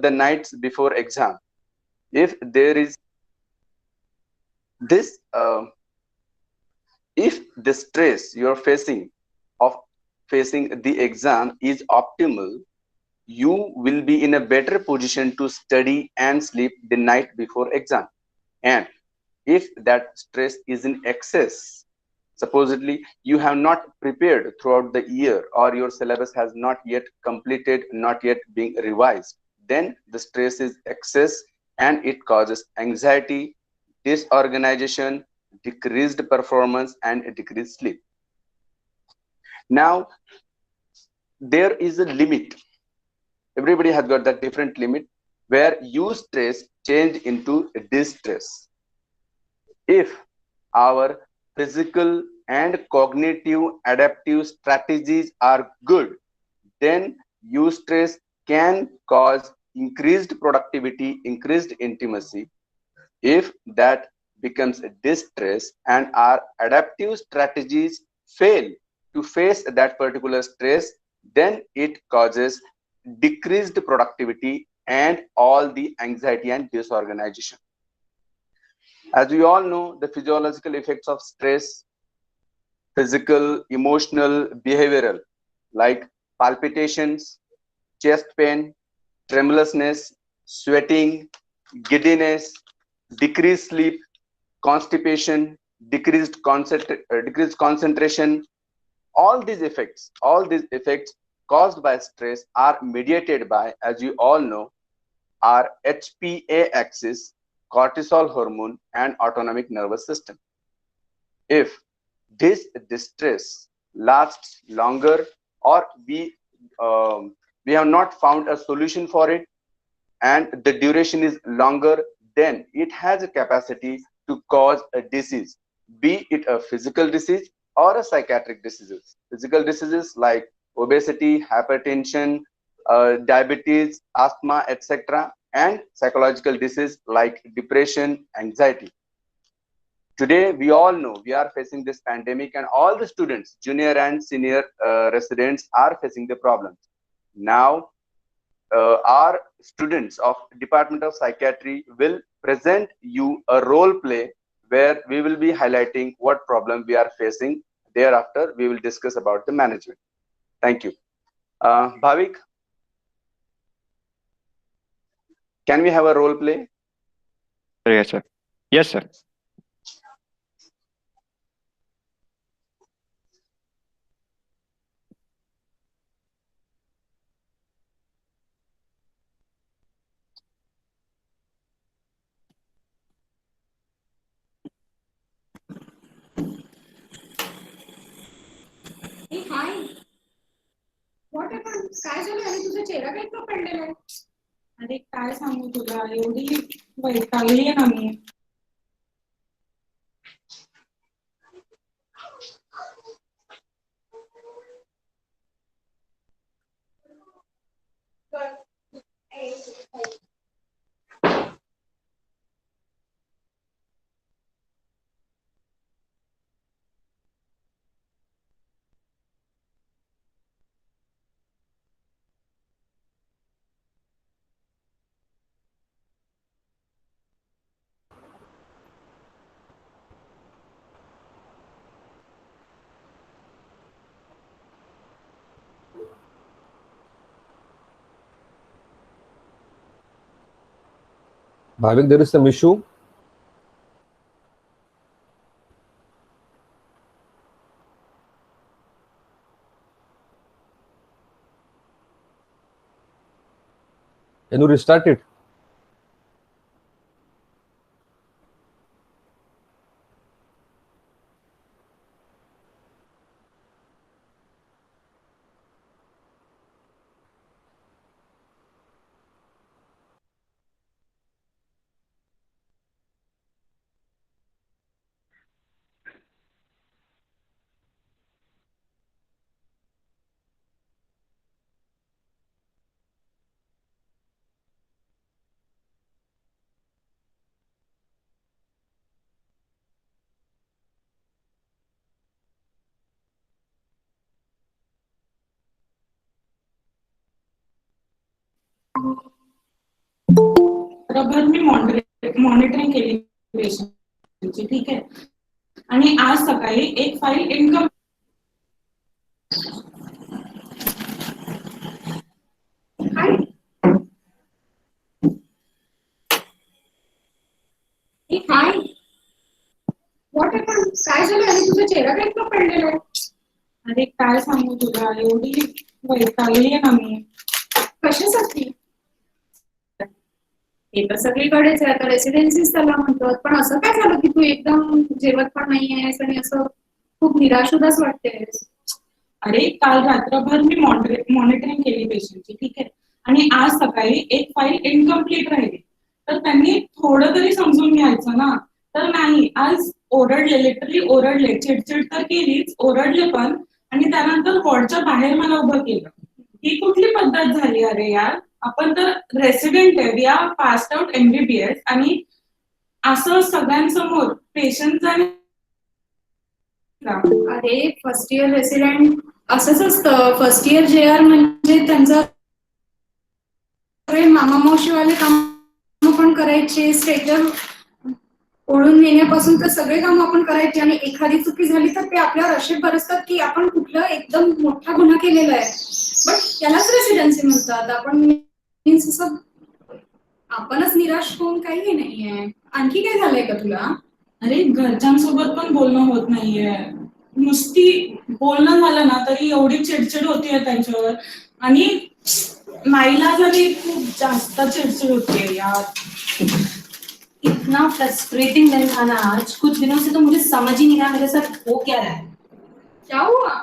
the nights before exam. If there is this if the stress you're facing of facing the exam is optimal, you will be in a better position to study and sleep the night before exam. And if that stress is in excess, supposedly you have not prepared throughout the year, or your syllabus has not yet completed, not yet being revised, then the stress is excess and it causes anxiety, disorganization, decreased performance, and decreased sleep. Now, there is a limit. Everybody has got that different limit where eustress change into distress. If our physical and cognitive adaptive strategies are good, then eustress can cause increased productivity, increased intimacy. If that becomes a distress and our adaptive strategies fail to face that particular stress, then it causes decreased productivity and all the anxiety and disorganization. As we all know, the physiological effects of stress, physical, emotional, behavioral, like palpitations, chest pain, tremulousness, sweating, giddiness, decreased sleep, constipation, decreased concentration. All these effects caused by stress are mediated by, as you all know, our HPA axis, cortisol hormone, and autonomic nervous system. If this distress lasts longer, or we have not found a solution for it, and the duration is longer, then it has a capacity to cause a disease, be it a physical disease or a psychiatric diseases. Physical diseases like obesity, hypertension, diabetes, asthma, etc., and psychological disease like depression, anxiety. Today, we all know we are facing this pandemic, and all the students, junior and senior residents, are facing the problems. Now, our students of Department of Psychiatry will present you a role play where we will be highlighting what problem we are facing. Thereafter, we will discuss about the management. Thank you. Bhavik, can we have a role play? Yes, sir. Yes, sir. Hey, hi. What happened? काय झालं आणि तुझा चेहरा काय इतका पडलेला आहे? अरे काय सांगू तुला एवढी वैतागली आहे ना मी. Bhavik, there is some issue. Can you restart it? रात्रभर मी मॉनिटरिंग केली पेशंटची, ठीक आहे. आणि आज सकाळी एक file income hi, what happen? काय झालं? आणि तुझा चेहरा काय इतका पडलेला आहे? अरे काय सांगू तुला, एवढी वैतागली आहे ना मी. कशासाठी? हे तर सगळीकडेच आहे, आता रेसिडेन्सीच त्याला म्हणतात. पण असं काय झालं की तू एकदम जेवत पण नाही आहेस आणि असं खूप निराश वाटतेस? अरे काल रात्रभर मी मॉनिटरिंग केली पेशंटची, ठीक आहे. आणि आज सकाळी एक फाईल इनकम्प्लीट राहिली, तर त्यांनी थोडं तरी समजून घ्यायचं ना. तर नाही, आज ओरडले, लिटरली ओरडले, चिडचिड तर केलीच, ओरडले पण. आणि त्यानंतर वॉर्डच्या बाहेर मला उभं केलं. ही कुठली पद्धत झाली अरे यार? आपण तर रेसिडेंट आहे, we are passed out MBBS, आणि असं सगळ्यांसमोर पेशंट आणि अरे फर्स्ट इयर रेसिडेंट असंच असतं. फर्स्ट इयर JR म्हणजे त्यांचं मामा मावशीवाले काम पण करायचे, स्ट्रेचर ओढून नेण्यापासून तर सगळे काम आपण करायचे. आणि एखादी चुकी झाली तर ते आपल्यावर असे बरसतात की आपण कुठलं एकदम मोठा गुन्हा केलेला आहे. बट त्यालाच रेसिडेन्सी म्हणतात. आपण मीन्स असं आपणच निराश होऊन काही नाहीये. आणखी काय झालंय का तुला? अरे घरच्यांसोबत पण बोलणं होत नाहीये. नुसती बोलणं झालं ना तरी एवढी चिडचिड होतीये त्यांच्यावर. आणि नाईलाजाने खूप जास्त चिडचिड होतीये यार. इतना फ्रस्ट्रेटिंग दिन था ना आज, कुछ दिनों से तो मुझे समझ ही नहीं रहा मेरे साथ हो क्या रहा है। क्या हुआ?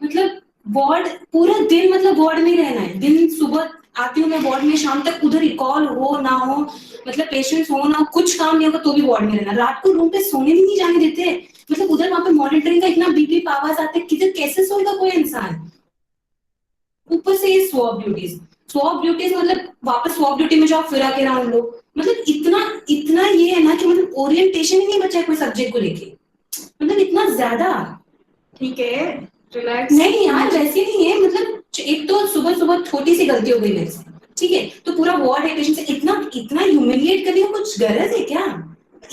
मतलब वार्ड पूरा दिन, मतलब वार्ड में रहना है। दिन सुबह आती हूँ मैं वार्ड में, शाम तक उधर ही कॉल हो ना हो, मतलब पेशेंट्स हो ना हो, कुछ काम नहीं होगा तो भी वार्ड में रहना। रात को रूम पे सोने भी नहीं जाने देते। मतलब उधर वहां पे मॉनिटरिंग का इतना बीपी आवाज आते, किधर कैसे सोएगा कोई इंसान? ऊपर से ये स्वॉप ड्यूटीज मतलब वापस स्वॉप ड्यूटी में जाओ, फिर आके राउंड लो। मतलब इतना इतना ये है ना कि मतलब ओरिएंटेशन ही नहीं बचा है कोई सब्जेक्ट को लेके। मतलब इतना ज्यादा। ठीक है, रिलैक्स। नहीं यार वैसे नहीं है, मतलब एक तो सुबह सुबह छोटी सी गलती हो गई मेरे से, ठीक है, तो पूरा वार्ड है पेशेंट से इतना इतना ह्यूमिलिएट करने का कुछ गरज है क्या?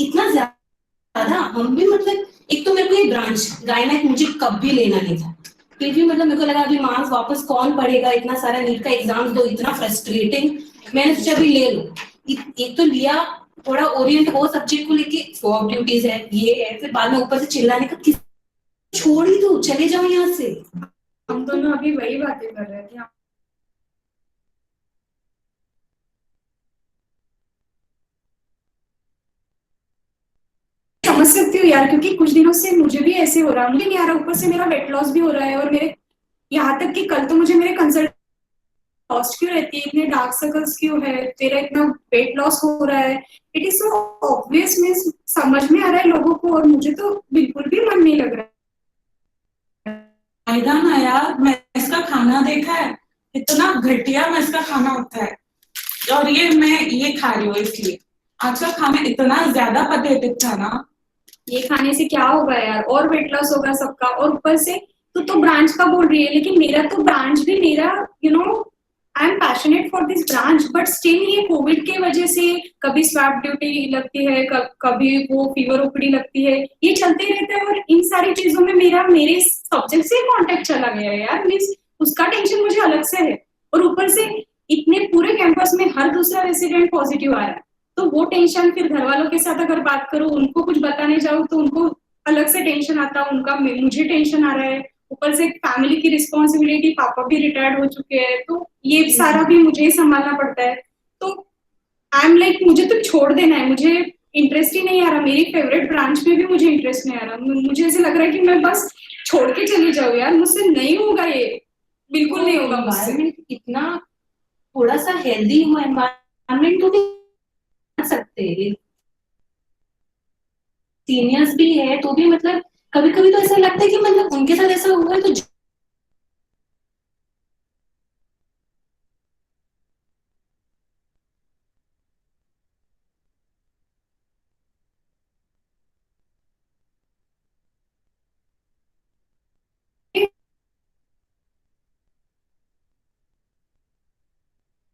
इतना ज्यादा हम भी, मतलब एक तो मेरे को ये ब्रांच गायनेक मुझे कभी लेना नहीं था, फिर भी मतलब मेरे को लगा अभी मार्क्स वापस कौन पढ़ेगा, इतना सारा नीट का एग्जाम दो, इतना फ्रस्ट्रेटिंग। मैंने सोचा अभी ले लो, एक तो लिया, थोड़ा ओरिएंट हो सब्जेक्ट को लेके, स्वॉप ड्यूटीज है, ये है, फिर बाद में ऊपर से चिल्लाने का, किस छोड़ ही दो, चले जाओ यहाँ से। हम दोनों अभी वही बातें कर रहे थे। समझ सकती हूँ यार, क्योंकि कुछ दिनों से मुझे भी ऐसे हो रहा है, मुझे नहीं आ रहा, ऊपर से मेरा वेट लॉस भी हो रहा है। और मेरे यहाँ तक कि कल तो मुझे मेरे कंसल्ट लॉस क्यों रहती है, इतने डार्क सर्कल्स क्यों है, तेरा इतना वेट लॉस हो रहा है, इट इज सो ऑब्वियस। में समझ में आ रहा है लोगों को, और मुझे तो बिल्कुल भी मन नहीं लग रहा है। फायदा ना यार, मेस का खाना देखा है, इतना घटिया मेस का खाना होता है। और ये मैं ये खा रही हूँ, इसलिए आज का खाना इतना ज्यादा पथेटिक था ना। ये खाने से क्या होगा यार, और वेट लॉस होगा सबका। और ऊपर से तो ब्रांच का बोल रही है, लेकिन मेरा तो ब्रांच भी, मेरा I am passionate for this branch, but still ये कोविड के वजह से कभी स्वैप ड्यूटी लगती है, कभी वो फीवर ओपीडी लगती है, ये चलते रहता है। और इन सारी चीजों में मेरे सब्जेक्ट से कॉन्टेक्ट चला गया है यार, मीन्स उसका टेंशन मुझे अलग से है। और ऊपर से इतने पूरे कैंपस में हर दूसरा रेसिडेंट पॉजिटिव आ रहा है, तो वो टेंशन। फिर घर वालों के साथ अगर बात करूं, उनको कुछ बताने जाऊं तो उनको अलग से टेंशन आता है, उनका मुझे टेंशन आ रहा है। ऊपर से फैमिली की रिस्पॉन्सिबिलिटी, पापा भी रिटायर्ड हो चुके हैं, तो ये सारा भी मुझे ही संभालना पड़ता है। तो आई एम लाइक, मुझे तो छोड़ देना है, मुझे इंटरेस्ट ही नहीं आ रहा। मेरी फेवरेट ब्रांच में भी मुझे इंटरेस्ट नहीं आ रहा। मुझे ऐसे लग रहा है कि मैं बस छोड़ के चली जाऊँ यार, मुझसे नहीं होगा ये, बिल्कुल नहीं होगा मुझसे। एनवायरनमेंट इतना थोड़ा सा हेल्दी हो एनवायरनमेंट तो भी कर सकते हैं, सीनियर्स भी है तो भी मतलब कभी कभी तो ऐसा लगता है कि मतलब उनके साथ ऐसा हुआ है तो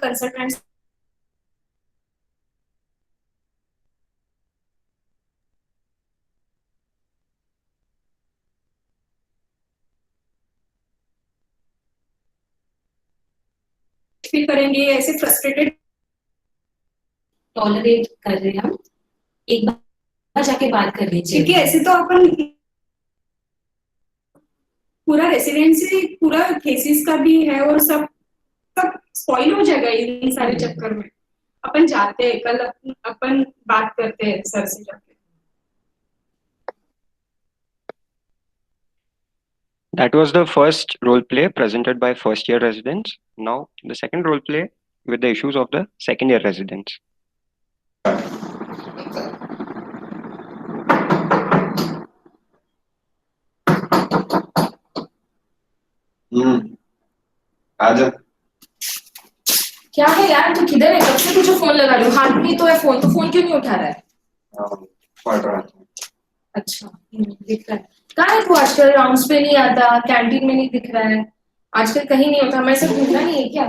कंसल्टेंट्स फील करेंगे, ऐसे फ्रस्ट्रेटेड टॉलरेट कर रहे हैं हम, एक बार जाके बात कर लीजिए। ठीक है। ऐसे तो अपन पूरा रेसिडेंसी पूरा थेसिस का भी है और सब सब स्पॉइल हो जाएगा इन सारे चक्कर में। अपन जाते हैं कल, अपन बात करते हैं सर से जाके। That was the first role play presented by first year residents. Now the second role play with the issues of the second year residents. आजा। क्या है यार, तू किधर है? कब से तुझे फोन लगा रही हूँ, हाथ में तो है फोन, तो फोन क्यों नहीं उठा रहा है? पढ़ रहा था। अच्छा, दिख रहा है। कहाँ है तू आजकल? राउंड्स पे नहीं आता, कैंटीन में नहीं दिख रहा है, आजकल कहीं नहीं होता। मैं सब घूमना नहीं है क्या?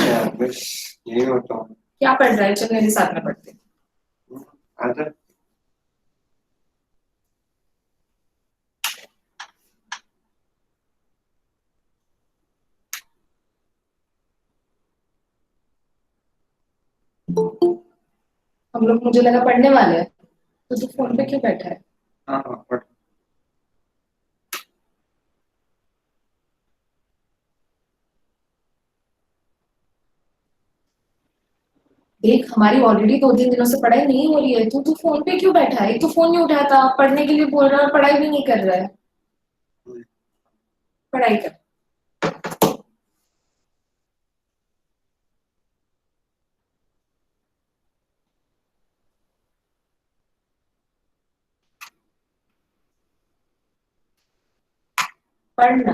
यार बस यही होता हूँ। क्या पढ़ रहा है? चल मेरे साथ में पढ़ते। आजा। हम लोग, मुझे लगा पढ़ने वाले हैं, तो तू फोन पे क्यों बैठा है? हाँ पढ़। देख, हमारी ऑलरेडी 2-3 दिनों से पढ़ाई नहीं हो रही है, तू तू फोन पे क्यों बैठा है? एक तो फोन नहीं उठाता, पढ़ने के लिए बोल रहा है, पढ़ाई भी नहीं कर रहा है। पढ़ाई कर। पढ़ना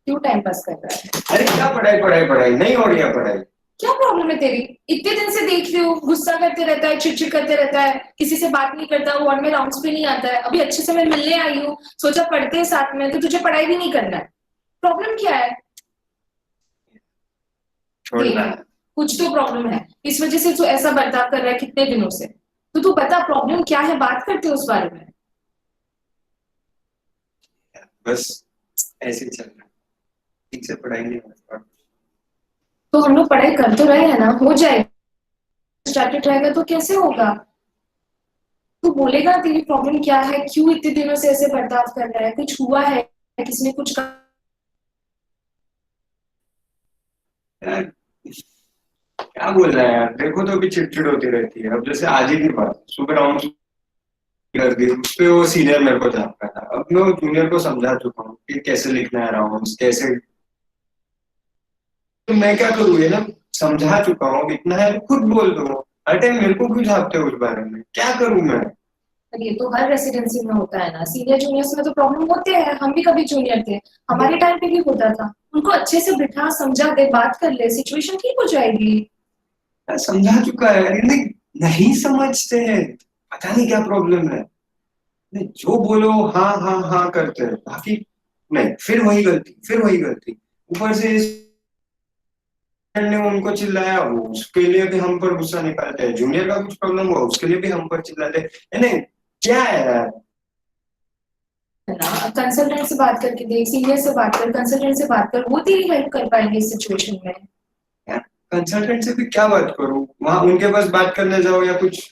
क्यों टाइम पास कर रहा है? अरे क्या पढ़ाई पढ़ाई पढ़ाई, नहीं हो रही है पढ़ाई। क्या प्रॉब्लम है तेरी? इतने दिन से देख रही हूँ, गुस्सा करते रहता है, चिड़चिड़ करते रहता है, किसी से बात नहीं करता, वार्ड में राउंड्स पे नहीं आता है। अभी अच्छे से मैं मिलने आई हूँ, सोचा पढ़ते हैं साथ में, तो तुझे पढ़ाई भी नहीं करना है। प्रॉब्लम क्या है? छोड़ना है। कुछ तो प्रॉब्लम है, इस वजह से तू ऐसा बर्ताव कर रहा है कितने दिनों से। तो तू बता प्रॉब्लम क्या है, बात करते हैं उस बारे में। बस ऐसे ही चल रहा है, ठीक से पढ़ाई नहीं हो रही। तो हम लोग पढ़ाई कर तो रहे हैं ना, हो जाएगा। स्टार्टेड रहेगा तो कैसे होगा? तू बोलेगा तेरी प्रॉब्लम क्या है, क्यों इतने दिनों से ऐसे बर्ताव कर रहा है, कुछ हुआ है, किसने कुछ कहा? यार क्या बोल रहा है यार, देखो तो अभी चिड़चिड़ होती रहती है। अब जैसे आज ही की बात, सुबह राउंड कर दी, उस पे वो सीनियर मेरे को झाँक रहा था। अब मैं वो जूनियर को समझा चुका हूँ कि कैसे लिखना है राउंड्स, कैसे। तो मैं क्या करूँ, ये ना समझा चुका हूँ, इतना है खुद बोल दो। हर टाइम मेरे को क्यों झाँकते हो उस बारे में, क्या करूँ मैं? ये तो हर रेसिडेंसी में होता है ना, सीनियर जूनियर्स में तो प्रॉब्लम होते हैं। हम भी कभी जूनियर थे, हमारे टाइम पे भी होता था। उनको अच्छे से बिठा, समझा दे, बात कर ले, सिचुएशन ठीक हो जाएगी। मैं समझा चुका है, नहीं नहीं समझते हैं, पता नहीं क्या प्रॉब्लम है। जो बोलो हाँ हाँ हाँ करते हैं, बाकी नहीं, फिर वही गलती, फिर वही गलती। ऊपर से इस ने उनको चिल्लाया, वो उसके लिए भी हम पर गुस्सा निकालते हैं। जूनियर का कुछ प्रॉब्लम हुआ, उसके लिए भी हम पर चिल्लाते हैं। नहीं क्या है यार? ना कंसल्टेंट से बात करके देख, सीनियर से बात कर, कंसल्टेंट से बात कर, वो तेरी हेल्प कर पाएंगे इस सिचुएशन में। कंसल्टेंट से भी क्या बात करूं? वहां उनके पास बात करने जाओ या कुछ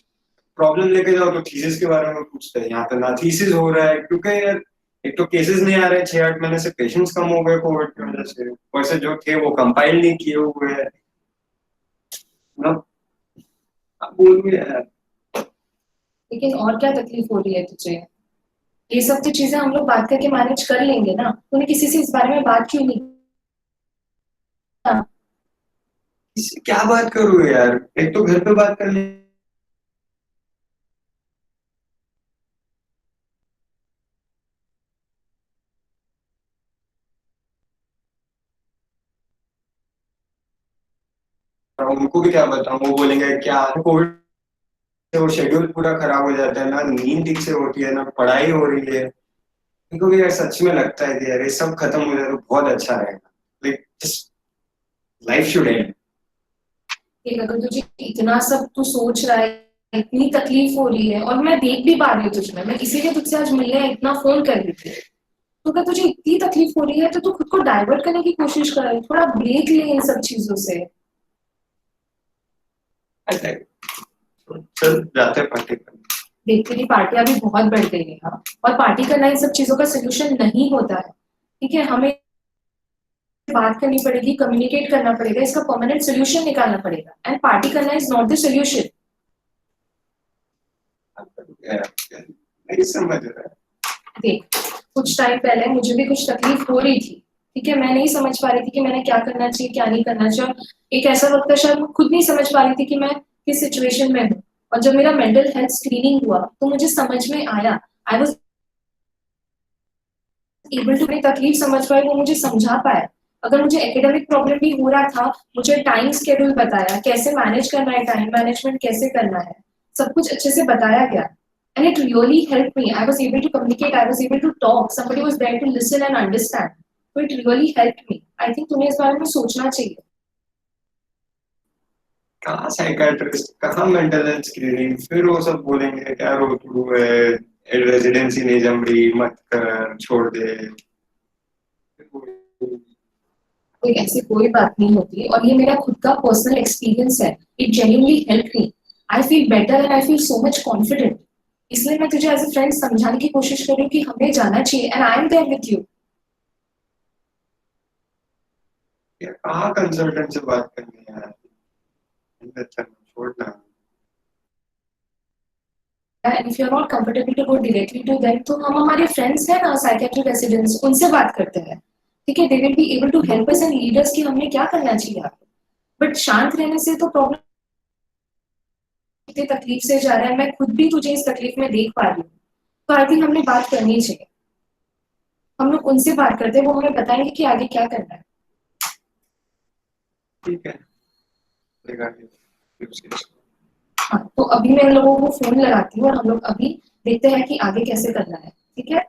प्रॉब्लम लेके जाओ तो थीसिस के बारे में पूछते हैं। यहाँ पे ना थीसिस हो रहा है, क्योंकि यार एक तो केसेस नहीं आ रहे, 6-8 महीने से पेशेंट्स कम हो गए कोविड की वजह से, ऊपर से जो थे वो कंपाइल नहीं किए हुए हैं ना। अब बोलूं यार। लेकिन और क्या तकलीफ हो रही है तुझे? ये सब तो चीजें हम लोग बात करके मैनेज कर लेंगे ना। तूने किसी से इस बारे में बात क्यों नहीं? इससे क्या बात करूं यार, एक तो घर पे बात करने उनको भी क्या बताऊं, वो बोलेंगे क्या कोविड से वो शेड्यूल पूरा खराब हो जाता है, ना नींद ठीक से होती है, ना पढ़ाई हो रही है। मेरे भी यार सच में लगता है कि यार ये सब खत्म हो जाए तो बहुत अच्छा रहेगा। Like life should and. अगर तुझे इतना सब तू सोच रहा है, इतनी तकलीफ हो रही है, और मैं देख भी पा रही हूँ तुझमें, मैं इसीलिए तुझसे आज मिलने इतना फोन कर रही थी। तो अगर तुझे इतनी तकलीफ हो रही है तो तू खुद को डाइवर्ट करने की कोशिश कर, थोड़ा ब्रेक ले इन सब चीजों से। अच्छा, चल जाते हैं पार्टी करने। देख तेरी पार्टियां भी बहुत बढ़ गई है, हाँ, और पार्टी करना इन सब चीजों का सोल्यूशन नहीं होता है, ठीक है। हमें बात करनी पड़ेगी, कम्युनिकेट करना पड़ेगा, इसका परमानेंट सोल्यूशन निकालना पड़ेगा, एंड पार्टी करना इज नॉट द सोल्यूशन। नहीं समझ रहा। देख कुछ टाइम पहले मुझे भी कुछ तकलीफ हो रही थी, ठीक है, मैं नहीं समझ पा रही थी कि मैंने क्या करना चाहिए क्या नहीं करना चाहिए, और एक ऐसा वक्त था शायद मैं खुद नहीं समझ पा रही थी कि मैं किस सिचुएशन में हूँ, और जब मेरा मेंटल हेल्थ स्क्रीनिंग हुआ तो मुझे समझ में आया, आई वॉज एबल टू, तकलीफ समझ पाई, वो मुझे समझा पाया। अगर मुझे एकेडमिक प्रॉब्लम भी हो रहा था, मुझे टाइम शेड्यूल बताया, कैसे मैनेज करना है, टाइम मैनेजमेंट कैसे करना है, सब कुछ अच्छे से बताया गया, and it really helped me. I was able to communicate, I was able to talk, somebody was there to listen and understand, so it really helped me. I think तुम्हें इस बारे में सोचना चाहिए। कहाँ साइकाट्रिस्ट, कहाँ मेंटल हेल्थ स्क्रीनिंग, फिर वो सब बोलेंगे क्या रोक है, रेजिडेंसी नहीं जम रही, मत कर, छोड़ दे। कोई ऐसी कोई बात नहीं होती, और ये मेरा खुद का पर्सनल एक्सपीरियंस है, it genuinely help me, I feel better and I feel so much confident. इसलिए मैं तुझे एज ए फ्रेंड समझाने की कोशिश कर रही हूँ कि हमें जाना चाहिए, and I am there with you. कहाँ कंसल्टेंट से बात करनी है यार, छोड़ना। And if you're not comfortable to go directly to them, तो हम हमारे फ्रेंड्स हैं ना साइकेट्रिक रेसिडेंट्स, उनसे बात करते हैं, ठीक है, they will be able to help us and lead us कि हमने क्या करना चाहिए। बट शांत रहने से तो प्रॉब्लम इतनी तकलीफ से जा रहा है, मैं खुद भी तुझे इस तकलीफ में देख पा रही हूँ, तो आई थिंक हमने बात करनी चाहिए। हम लोग उनसे बात करते हैं, वो हमें बताएंगे कि आगे क्या करना है। ठीक है, हाँ, तो अभी मैं इन लोगों को फोन लगाती हूँ और हम लोग अभी देखते हैं कि आगे कैसे करना है, ठीक है।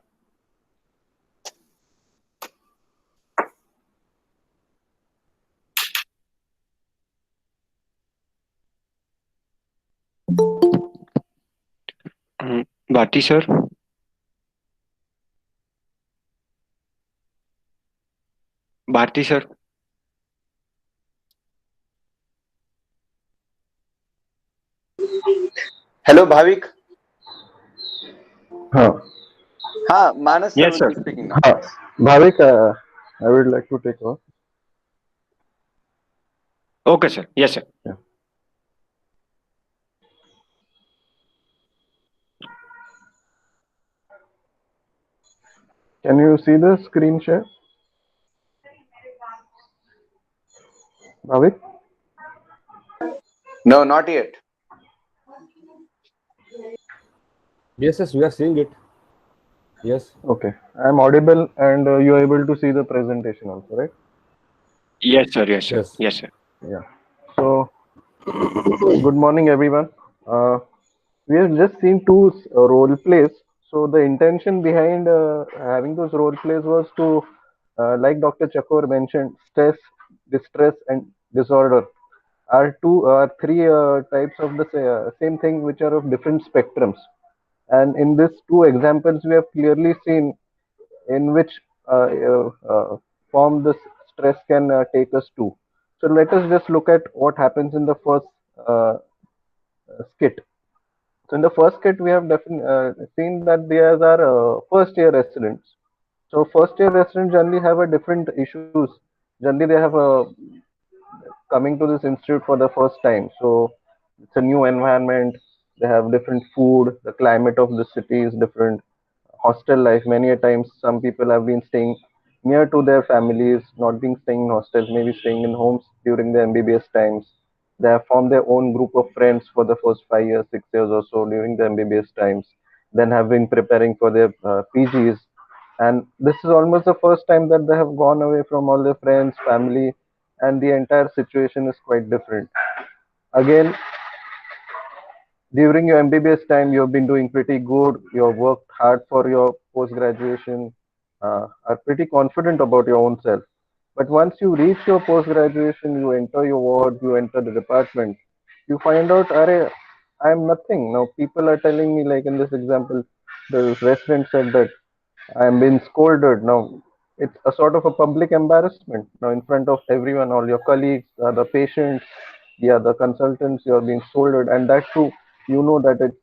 Bharati sir, Bharati sir, hello Bhavik. हाँ हाँ, Manas sir Yes, sir. Speaking. हाँ Bhavik, I would like to take over. Okay, sir. Yes, sir. Yeah. Can you see the screen share? Bhavik? No, not yet. Yes, we are seeing it. Yes. Okay. I'm audible and you are able to see the presentation also, right? Yes, sir. Yes, sir. Yes. Yes, sir. Yeah. So, good morning, everyone. We have just seen two role plays. So, the intention behind having those role plays was to, like Dr. Chakor mentioned, stress, distress, and disorder are three types of the same thing, which are of different spectrums. And in these two examples, we have clearly seen in which form this stress can take us to. So let us just look at what happens in the first uh, skit. So in the first skit, we have seen that these are first year residents. So first year residents generally have a different issues. Generally, they have coming to this institute for the first time. So it's a new environment. They have different food. The climate of the city is different. Hostel life. Many a times, some people have been staying near to their families, not being staying in hostels, maybe staying in homes during the MBBS times. They have formed their own group of friends for the first 5 years, 6 years or so during the MBBS times. Then have been preparing for their PGs, and this is almost the first time that they have gone away from all their friends, family, and the entire situation is quite different. Again, during your MBBS time, you have been doing pretty good. You have worked hard for your post graduation, are pretty confident about your own self. But once you reach your post graduation, you enter your ward, you enter the department, you find out, Are, I am nothing. Now, people are telling me, like in this example, the resident said that I'm being scolded now. It's a sort of a public embarrassment now in front of everyone, all your colleagues, the patients, the other consultants. You're being scolded, and that too, you know that it's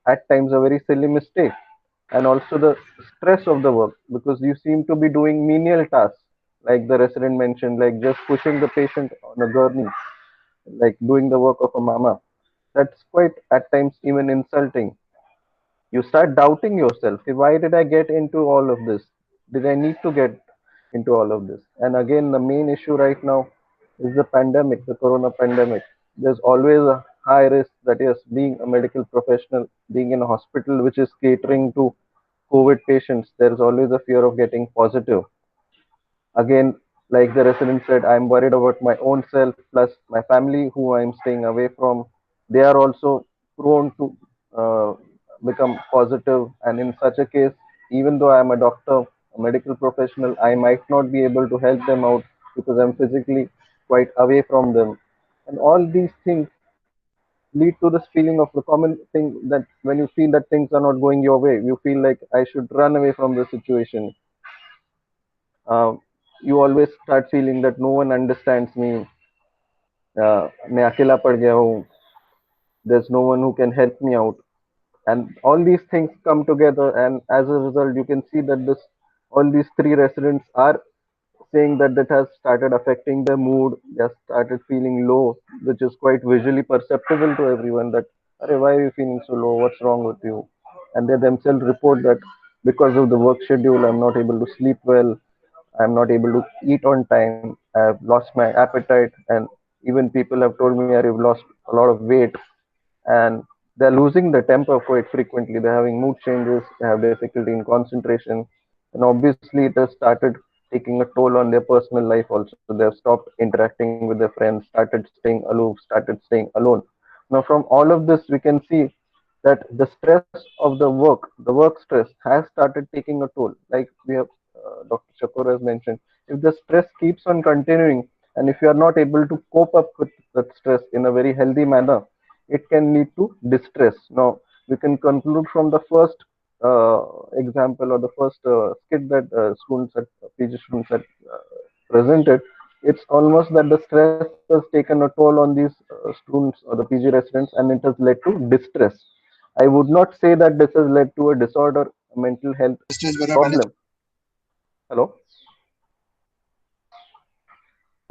at times a very silly mistake, and also the stress of the work because you seem to be doing menial tasks, like the resident mentioned, like just pushing the patient on a gurney, like doing the work of a mama. That's quite at times even insulting. You start doubting yourself. Why did I get into all of this? Did I need to get into all of this? And again, the main issue right now is the pandemic, the corona pandemic. There's always a high risk that yes, being a medical professional, being in a hospital which is catering to COVID patients, there is always a fear of getting positive. Again, like the resident said, I'm worried about my own self plus my family who I'm staying away from. They are also prone to uh, become positive, and in such a case, even though I'm a doctor, a medical professional, I might not be able to help them out because I'm physically quite away from them. And all these things lead to this feeling of the common thing that when you feel that things are not going your way, you feel like I should run away from the situation. uh, you always start feeling that no one understands me. मैं अकेला पड़ गया हूँ. There's no one who can help me out, and all these things come together, and as a result you can see that this all these three residents are saying that that has started affecting their mood. They have started feeling low, which is quite visually perceptible to everyone. That, "Arey, why are you feeling so low? What's wrong with you?" And they themselves report that because of the work schedule, I'm not able to sleep well. I'm not able to eat on time. I've lost my appetite, and even people have told me I've lost a lot of weight, and they're losing their temper quite frequently. They're having mood changes, they have difficulty in concentration, and obviously it has started taking a toll on their personal life also. They have stopped interacting with their friends, started staying aloof, started staying alone. Now, from all of this, we can see that the stress of the work stress, has started taking a toll. Like we have Dr. Chakor has mentioned, if the stress keeps on continuing, and if you are not able to cope up with that stress in a very healthy manner, it can lead to distress. Now, we can conclude from the first example or the first skit that students at PG students had presented. It's almost that the stress has taken a toll on these students or the PG residents, and it has led to distress. I would not say that this has led to a disorder, a mental health problem. Hello,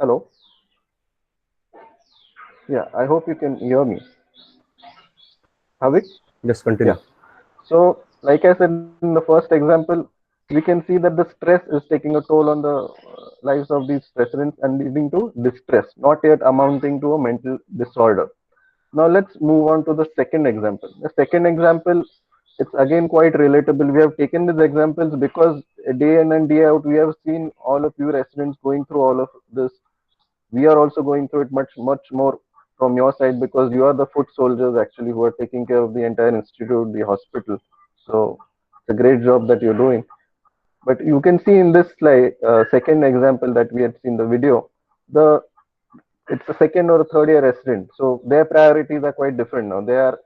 hello. Yeah, I hope you can hear me. Havik? Just continue. Yeah. So, like I said in the first example, we can see that the stress is taking a toll on the lives of these residents and leading to distress, not yet amounting to a mental disorder. Now, let's move on to the second example. The second example, it's again quite relatable. We have taken these examples because day in and day out, we have seen all of you residents going through all of this. We are also going through it much more from your side because you are the foot soldiers actually who are taking care of the entire institute, the hospital. So it's a great job that you're doing. But you can see in this slide, second example that we had seen the video, the it's a second or a third year resident, so their priorities are quite different now. They are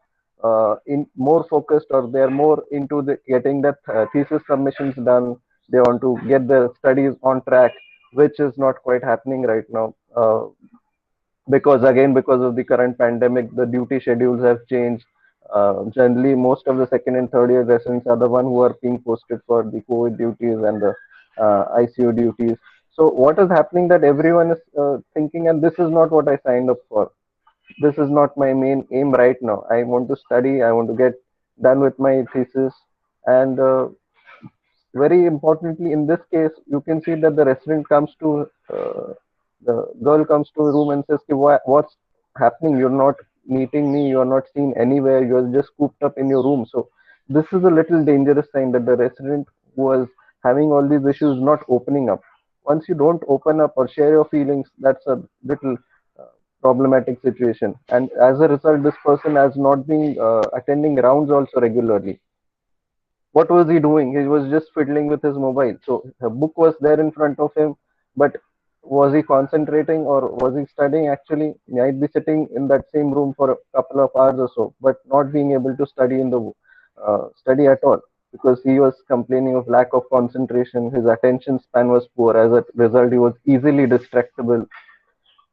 in more focused, or they are more into the getting that thesis submissions done. They want to get their studies on track, which is not quite happening right now. Because again, because of the current pandemic, the duty schedules have changed. Generally most of the second and third year residents are the one who are being posted for the COVID duties and the ICU duties. So what is happening that everyone is thinking, and this is not what I signed up for, this is not my main aim right now. I want to study, I want to get done with my thesis. And very importantly, in this case, you can see that the resident comes to the girl comes to the room and says, What's happening? You're not meeting me, you're not seen anywhere, you're just cooped up in your room." So this is a little dangerous sign that the resident who was having all these issues not opening up. Once you don't open up or share your feelings, that's a little problematic situation. And as a result, this person has not been attending rounds also regularly. What was he doing? He was just fiddling with his mobile. So a book was there in front of him, but was he concentrating or was he studying? Actually, he might be sitting in that same room for a couple of hours or so, but not being able to study in the study at all. because he was complaining of lack of concentration. His attention span was poor. As a result, he was easily distractible.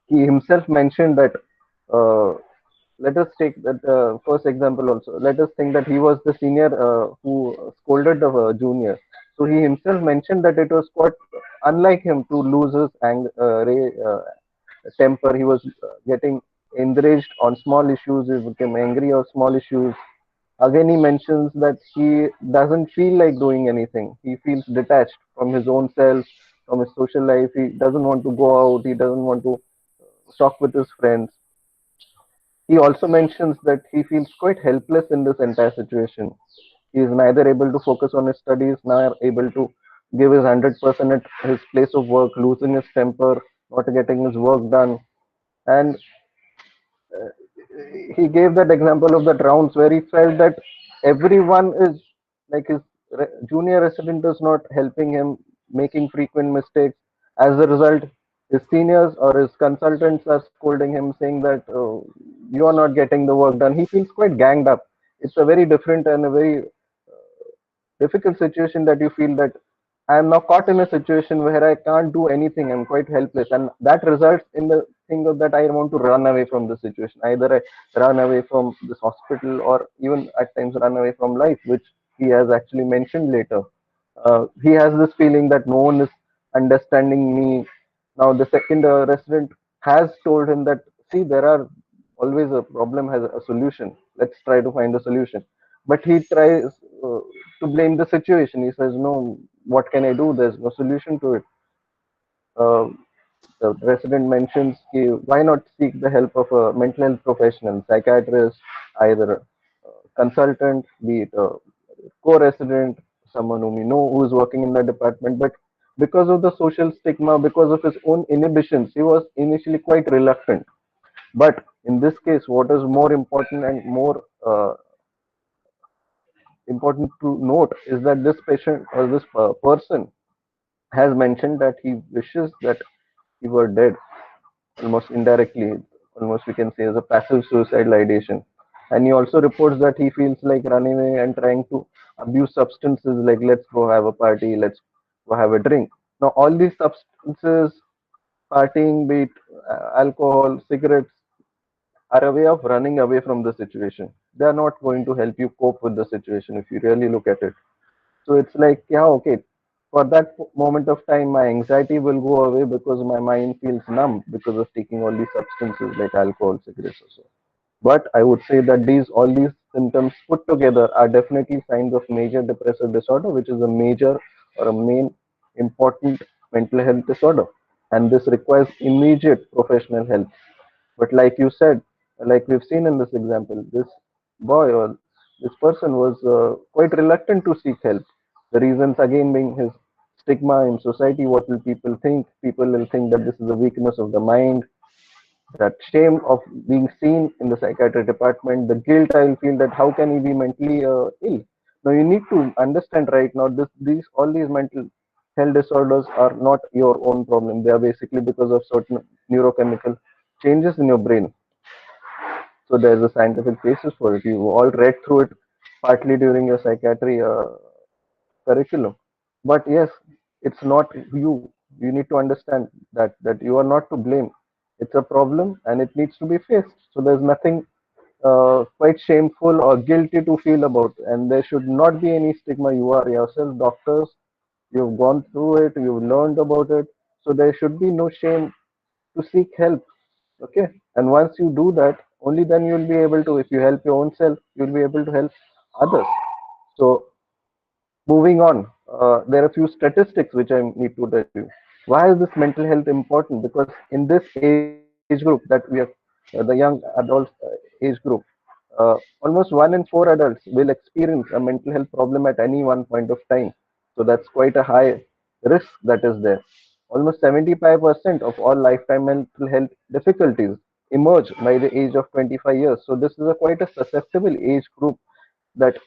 He himself mentioned that. Let us take that first example also. Let us think that he was the senior who scolded the junior. So he himself mentioned that it was quite unlike him to lose his temper. He was getting enraged on small issues. He became angry on small issues. Again, he mentions that he doesn't feel like doing anything. He feels detached from his own self, from his social life. He doesn't want to go out. He doesn't want to talk with his friends. He also mentions that he feels quite helpless in this entire situation. He is neither able to focus on his studies, nor able to give his 100% at his place of work, losing his temper, not getting his work done. And he gave that example of that rounds where he felt that everyone is like his junior resident is not helping him, making frequent mistakes. As a result, his seniors or his consultants are scolding him, saying that you are not getting the work done. He feels quite ganged up. It's a very different and a very difficult situation that you feel that I am now caught in a situation where I can't do anything. I'm quite helpless, and that results in the thing of that I want to run away from the situation. Either I run away from this hospital, or even at times run away from life, which he has actually mentioned later. He has this feeling that no one is understanding me. Now, the second resident has told him that, see, there are always a problem has a solution. Let's try to find a solution. But he tries to blame the situation. He says, no, what can I do? There's no solution to it. Uh, the resident mentions, why not seek the help of a mental health professional, psychiatrist, either a consultant, be it a co-resident, someone whom you know who is working in the department. But because of the social stigma, because of his own inhibitions, he was initially quite reluctant. But in this case, what is more important and more important to note is that this patient or this person has mentioned that he wishes that he were dead, almost indirectly, almost we can say as a passive suicidal ideation. And he also reports that he feels like running away and trying to abuse substances like let's go have a party, let's go have a drink. Now, all these substances, partying, be it alcohol, cigarettes, are a way of running away from the situation. They are not going to help you cope with the situation if you really look at it. So it's like, yeah, okay, for that moment of time, my anxiety will go away because my mind feels numb because of taking all these substances like alcohol, cigarettes, or so. But I would say that all these symptoms put together are definitely signs of major depressive disorder, which is a major or a main important mental health disorder. And this requires immediate professional help. But like you said, like we've seen in this example, this boy or this person was quite reluctant to seek help. The reasons again being his stigma in society. What will people think? People will think that this is a weakness of the mind. That shame of being seen in the psychiatric department, the guilt I'll feel that how can he be mentally ill? Now you need to understand right now these all these mental health disorders are not your own problem. They are basically because of certain neurochemical changes in your brain. So there's a scientific basis for it. You all read through it partly during your psychiatry curriculum. But yes, it's not you. You need to understand that you are not to blame. It's a problem and it needs to be faced. So there's nothing quite shameful or guilty to feel about, and there should not be any stigma. You are yourself doctors. You've gone through it. You've learned about it. So there should be no shame to seek help. Okay, and once you do that, only then you'll be able to. If you help your own self, you'll be able to help others. So moving on, there are a few statistics which I need to tell you. Why is this mental health important? Because in this age group that we are, the young adult age group, almost 1 in 4 adults will experience a mental health problem at any one point of time. So that's quite a high risk that is there. Almost 75% of all lifetime mental health difficulties emerge by the age of 25 years. So this is a quite a susceptible age group that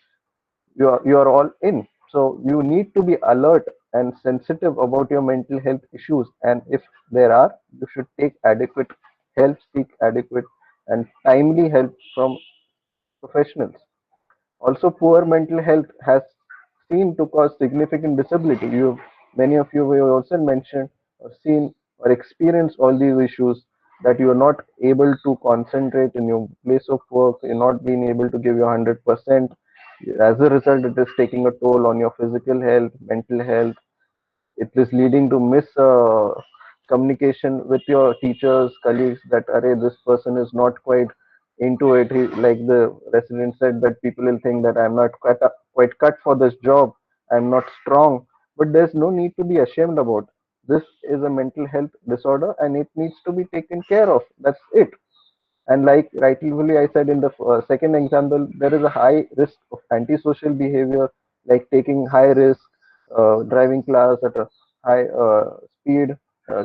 you are all in. So you need to be alert and sensitive about your mental health issues, and if there are, you should take adequate help, seek adequate and timely help from professionals. Also, poor mental health has seen to cause significant disability. Many of you have also mentioned or seen or experienced all these issues, that you are not able to concentrate in your place of work, you're not being able to give your 100%. As a result, it is taking a toll on your physical health, mental health. It is leading to mis communication with your teachers, colleagues, that array, this person is not quite into it. Like the resident said, that people will think that I'm not quite cut for this job, I'm not strong. But there's no need to be ashamed about. This is a mental health disorder and it needs to be taken care of. That's it. And like rightfully I said in the second example, there is a high risk of antisocial behavior, like taking high risk, driving class at a high speed,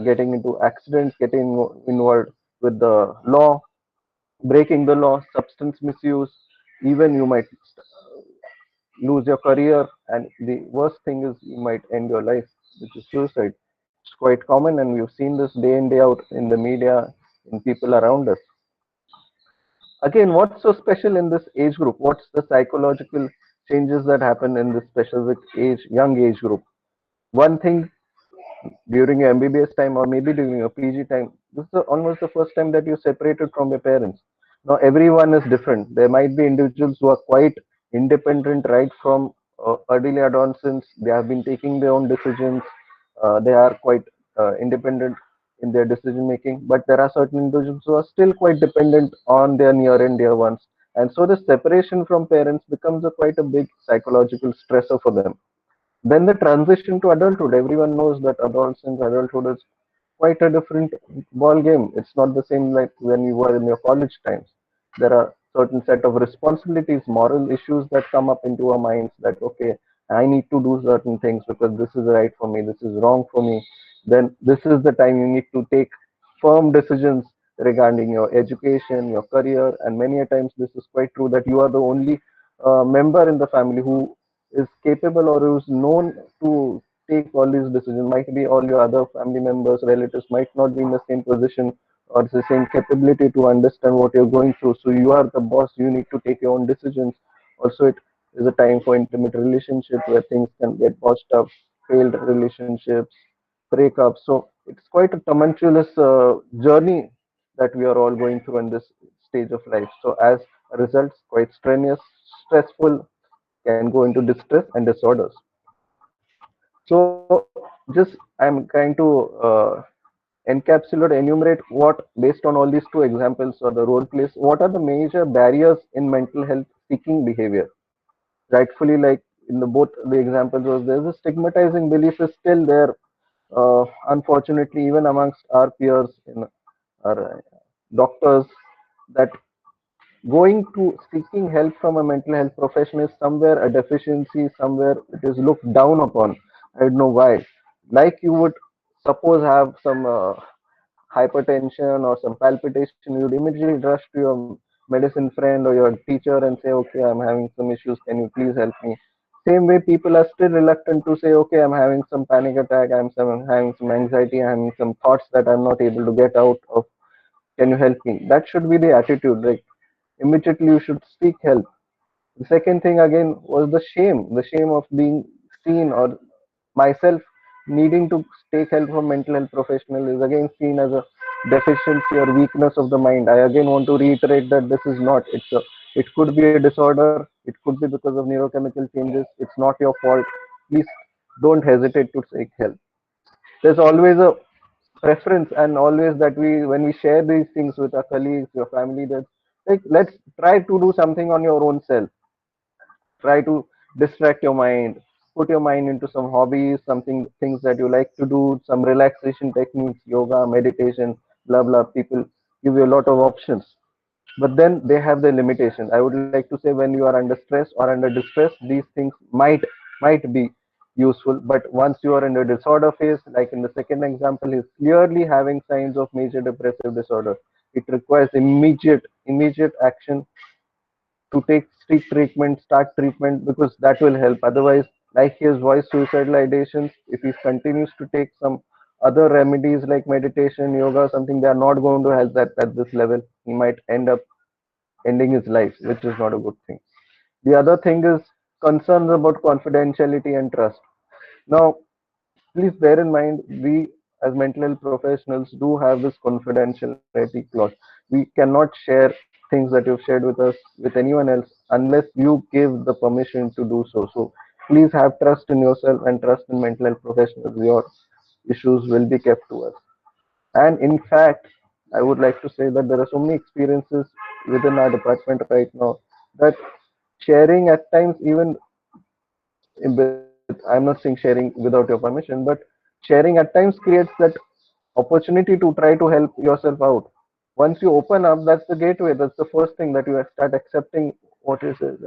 getting into accidents, getting involved with the law, breaking the law, substance misuse. Even you might lose your career, and the worst thing is you might end your life, which is suicide. It's quite common, and we've seen this day in day out in the media, in people around us. Again, what's so special in this age group? What's the psychological changes that happen in this specific age, young age group? One thing, during your MBBS time or maybe during your PG time, this is almost the first time that you're separated from your parents. Now, everyone is different. There might be individuals who are quite independent right from early adolescence. They have been taking their own decisions. They are quite independent in their decision making. But there are certain individuals who are still quite dependent on their near and dear ones. And so the separation from parents becomes quite a big psychological stressor for them. Then the transition to adulthood, everyone knows that adolescence, adulthood is quite a different ball game. It's not the same like when you were in your college times. There are certain set of responsibilities, moral issues that come up into our minds, that okay, I need to do certain things because this is right for me, this is wrong for me. Then this is the time you need to take firm decisions regarding your education, your career, and many a times this is quite true that you are the only member in the family who is capable or who is known to take all these decisions. Might be all your other family members, relatives might not be in the same position or the same capability to understand what you're going through. So you are the boss. You need to take your own decisions. Also, it is a time for intimate relationship where things can get botched up, failed relationships, breakups. So it's quite a tumultuous journey that we are all going through in this stage of life. So as a result, quite strenuous, stressful, can go into distress and disorders. So just I'm trying to encapsulate, enumerate what, based on all these two examples or the role plays, what are the major barriers in mental health seeking behavior. Rightfully, like in the both the examples, was there's a stigmatizing belief is still there, unfortunately, even amongst our peers in our doctors, that going to seeking help from a mental health professional is somewhere a deficiency, somewhere it is looked down upon. I don't know why. Like you would suppose have some hypertension or some palpitation, you'd immediately rush to your medicine friend or your teacher and say, okay, I'm having some issues, can you please help me? Same way, people are still reluctant to say, okay, I'm having some panic attack, having some anxiety, I'm having some thoughts that I'm not able to get out of. Can you help me? That should be the attitude. Like immediately you should seek help. The second thing again was the shame of being seen, or myself needing to take help from mental health professional is again seen as a deficiency or weakness of the mind. I again want to reiterate that this is not. It could be a disorder. It could be because of neurochemical changes. It's not your fault. Please don't hesitate to seek help. There's always a preference, and always that we, when we share these things with our colleagues, your family, that like let's try to do something on your own self. Try to distract your mind, put your mind into some hobbies, something, things that you like to do, some relaxation techniques, yoga, meditation, blah blah. People give you a lot of options, but then they have their limitations. I would like to say, when you are under stress or under distress, these things might be useful, but once you are in the disorder phase, like in the second example, is clearly having signs of major depressive disorder, it requires immediate action to take strict treatment, start treatment, because that will help. Otherwise, like his voice suicidal ideations, if he continues to take some other remedies like meditation, yoga, something, they are not going to help that at this level. He might end up ending his life, which is not a good thing. The other thing is concerns about confidentiality and trust. Now, please bear in mind, we as mental health professionals do have this confidentiality clause. We cannot share things that you've shared with us with anyone else unless you give the permission to do so. So please have trust in yourself and trust in mental health professionals. Your issues will be kept to us. And in fact, I would like to say that there are so many experiences within our department right now that sharing at times, even with, I'm not saying sharing without your permission, but sharing at times creates that opportunity to try to help yourself out. Once you open up, that's the gateway. That's the first thing that you start accepting what is it,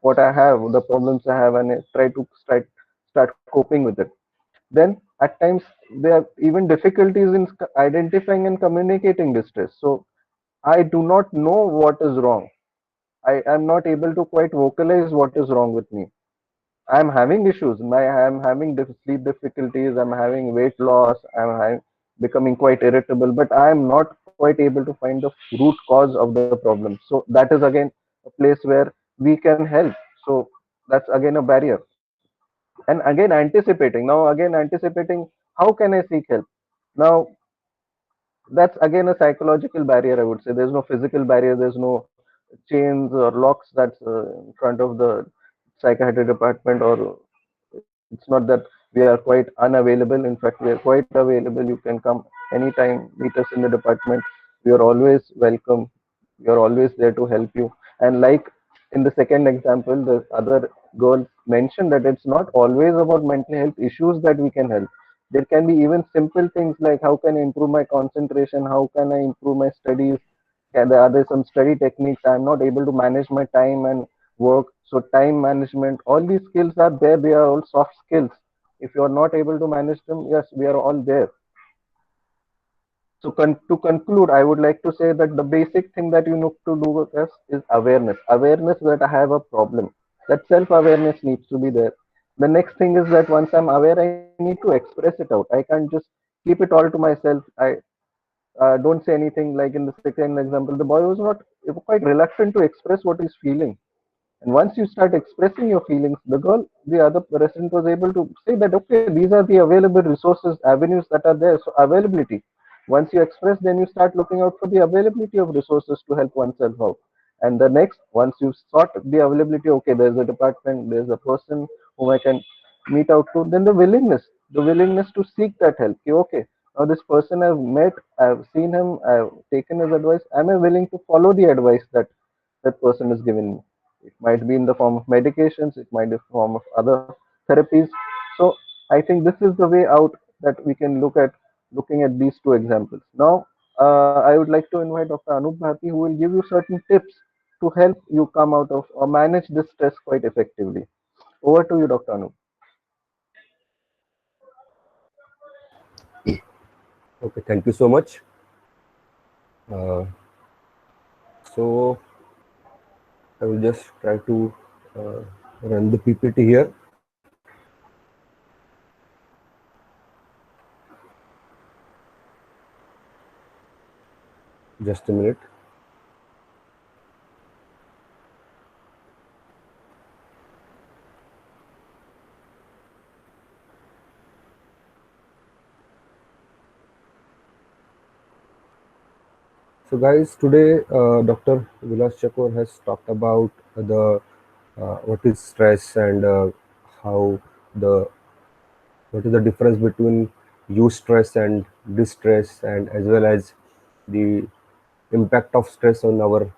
what I have, the problems I have, and I try to start coping with it. Then at times there are even difficulties in identifying and communicating distress. So I do not know what is wrong. I am not able to quite vocalize what is wrong with me. I'm having issues. I'm having sleep difficulties. I'm having weight loss. Becoming quite irritable. But I'm not quite able to find the root cause of the problem. So that is again a place where we can help. So that's again a barrier. And again anticipating. Now again anticipating. How can I seek help? Now that's again a psychological barrier. I would say there's no physical barrier. There's no chains or locks that's in front of the psychiatry department, or it's not that we are quite unavailable. In fact, we are quite available. You can come anytime, meet us in the department. We are always welcome. We are always there to help you. And like in the second example, the other girl mentioned that it's not always about mental health issues that we can help. There can be even simple things like how can I improve my concentration? How can I improve my studies? Are there some study techniques? I'm not able to manage my time and work. So time management, all these skills are there. They are all soft skills. If you are not able to manage them, yes, we are all there. So to conclude, I would like to say that the basic thing that you need to do with us is awareness. Awareness that I have a problem. That self-awareness needs to be there. The next thing is that once I'm aware, I need to express it out. I can't just keep it all to myself. I don't say anything. Like in the second example, the boy was not quite reluctant to express what he's feeling. And once you start expressing your feelings, the other resident was able to say that, okay, these are the available resources, avenues that are there. So availability. Once you express, then you start looking out for the availability of resources to help oneself out. And the next, once you've sought the availability, okay, there's a department, there's a person whom I can meet out to, then the willingness to seek that help. Okay, now this person I've met, I've seen him, I've taken his advice. Am I willing to follow the advice that that person is given me? It might be in the form of medications, it might be in the form of other therapies. So I think this is the way out that we can look at looking at these two examples. Now, I would like to invite Dr. Anup Bharati, who will give you certain tips to help you come out of or manage this stress quite effectively. Over to you, Dr. Anup. Okay, thank you so much. Uh, so I will just try to uh, run the PPT here. Just a minute. So guys, today Dr. Vilas Chakor has talked about the what is stress and how the what is the difference between eustress and distress, and as well as the impact of stress on our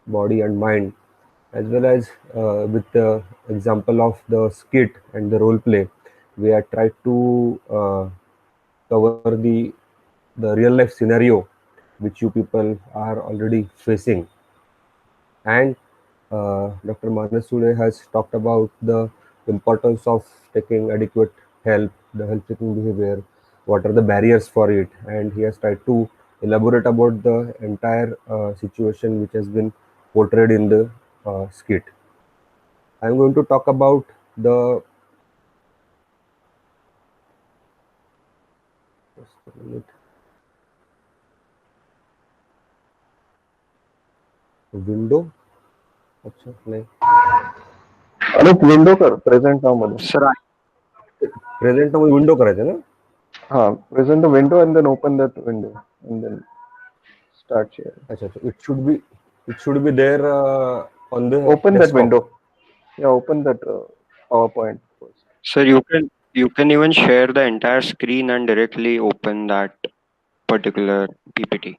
body and mind, as well as with the example of the skit and the role play, we have tried to cover the real life scenario which you people are already facing. And Dr. Manas Sule has talked about the importance of taking adequate help, the help seeking behavior, what are the barriers for it, and he has tried to elaborate about the entire situation which has been portrayed in the skit. I'm going to talk about the just a minute, window. अच्छा नाही. Anup window कर present नाव मध्ये. Sir, present मध्ये window करायचं ना. हा, present the window and then open that window and then start share. अच्छा अच्छा. It should be there on the Open that desktop. window. Yeah, open that PowerPoint first. sir, you can even share the entire screen and directly open that particular PPT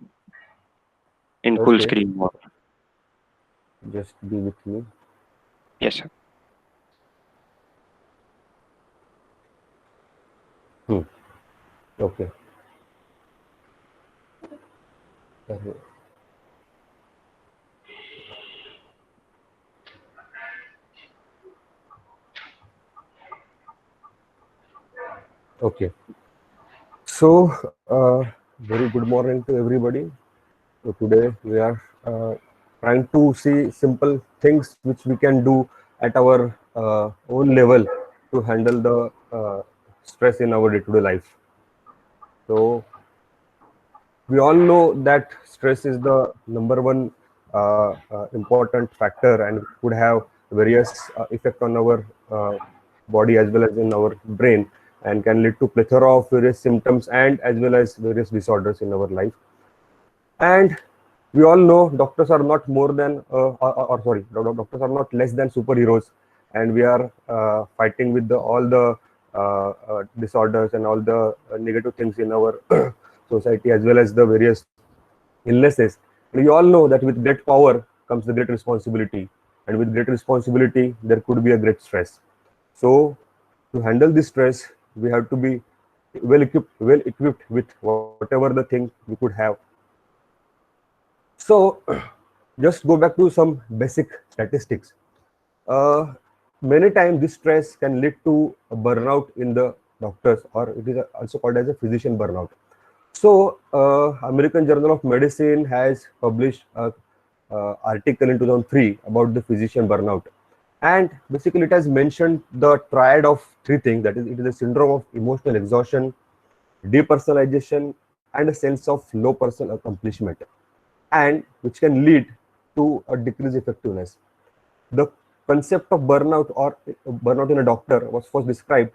in full Okay, screen mode. just be with me. Yes, sir. Okay. Okay. So, very good morning to everybody. So today we are trying to see simple things which we can do at our own level to handle the stress in our day-to-day life. So we all know that stress is the number one important factor and could have various effect on our body as well as in our brain, and can lead to plethora of various symptoms and as well as various disorders in our life. And we all know doctors are not more than or sorry, doctors are not less than superheroes, and we are fighting with all the disorders and all the negative things in our society as well as the various illnesses. We all know that with great power comes the great responsibility, and with great responsibility there could be a great stress. So to handle this stress, we have to be well equipped with whatever the thing we could have. So just go back to some basic statistics. Uh, Many times this stress can lead to a burnout in the doctors, or it is also called as a physician burnout. So American Journal of Medicine has published a article in 2003 about the physician burnout, and basically it has mentioned the triad of three things, that is, it is a syndrome of emotional exhaustion, depersonalization, and a sense of low personal accomplishment, and which can lead to a decreased effectiveness. The concept of burnout or burnout in a doctor was first described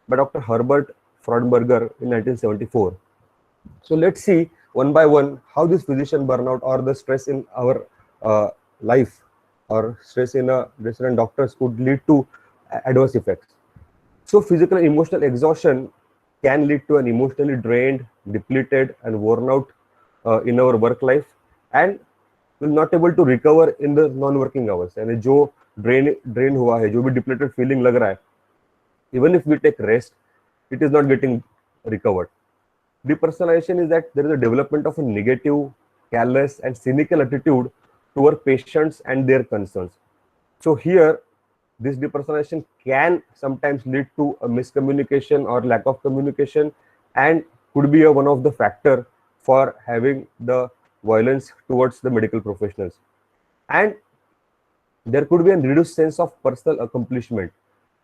by Dr. Herbert Freudenberger in 1974. So let's see one by one how this physician burnout or the stress in our life or stress in a resident doctors could lead to adverse effects. So physical and emotional exhaustion can lead to an emotionally drained, depleted, and worn out in our work life, and will not able to recover in the non-working hours. And जो drain हुआ है, जो भी depleted feeling लग रहा है, even if we take rest, it is not getting recovered. Depersonalization is that there is a development of a negative, careless, and cynical attitude toward patients and their concerns. So here, this depersonalization can sometimes lead to a miscommunication or lack of communication, and could be one of the factor for having the violence towards the medical professionals. And there could be a reduced sense of personal accomplishment,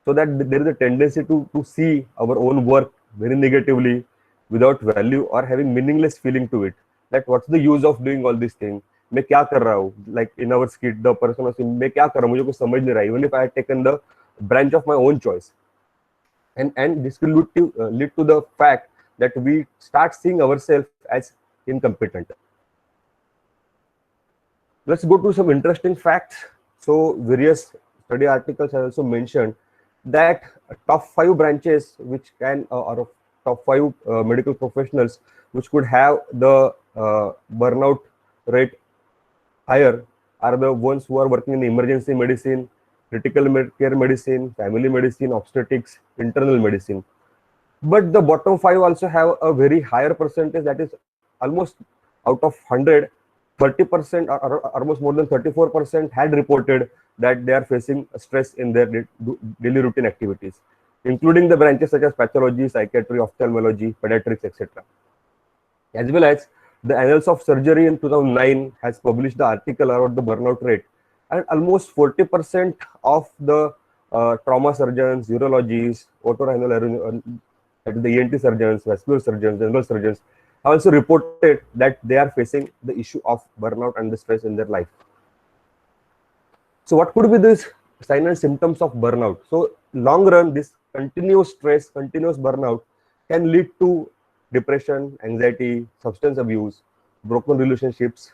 so that there is a tendency to see our own work very negatively, without value or having meaningless feeling to it, that what's the use of doing all these things, मैं क्या कर रहा हूँ, like in our skit the person was saying मैं क्या कर रहा हूँ, मुझे कुछ समझ नहीं रहा, even if I had taken the branch of my own choice. And this will lead to the fact that we start seeing ourselves as incompetent. Let's go to some interesting facts. So various study articles have also mentioned that top 5 branches which can or top 5 medical professionals which could have the burnout rate higher are the ones who are working in emergency medicine, critical care medicine, family medicine, obstetrics, internal medicine. But the bottom 5 also have a very higher percentage, that is almost out of 100, 30% or almost more than 34% had reported that they are facing stress in their daily routine activities, including the branches such as pathology, psychiatry, ophthalmology, pediatrics, etc. As well as the Annals of Surgery in 2009 has published the article about the burnout rate, and almost 40% of the trauma surgeons, urologists, that is the ENT surgeons, vascular surgeons, general surgeons, have also reported that they are facing the issue of burnout and the stress in their life. So what could be this sign and symptoms of burnout? So long run, this continuous stress, continuous burnout can lead to depression, anxiety, substance abuse, broken relationships,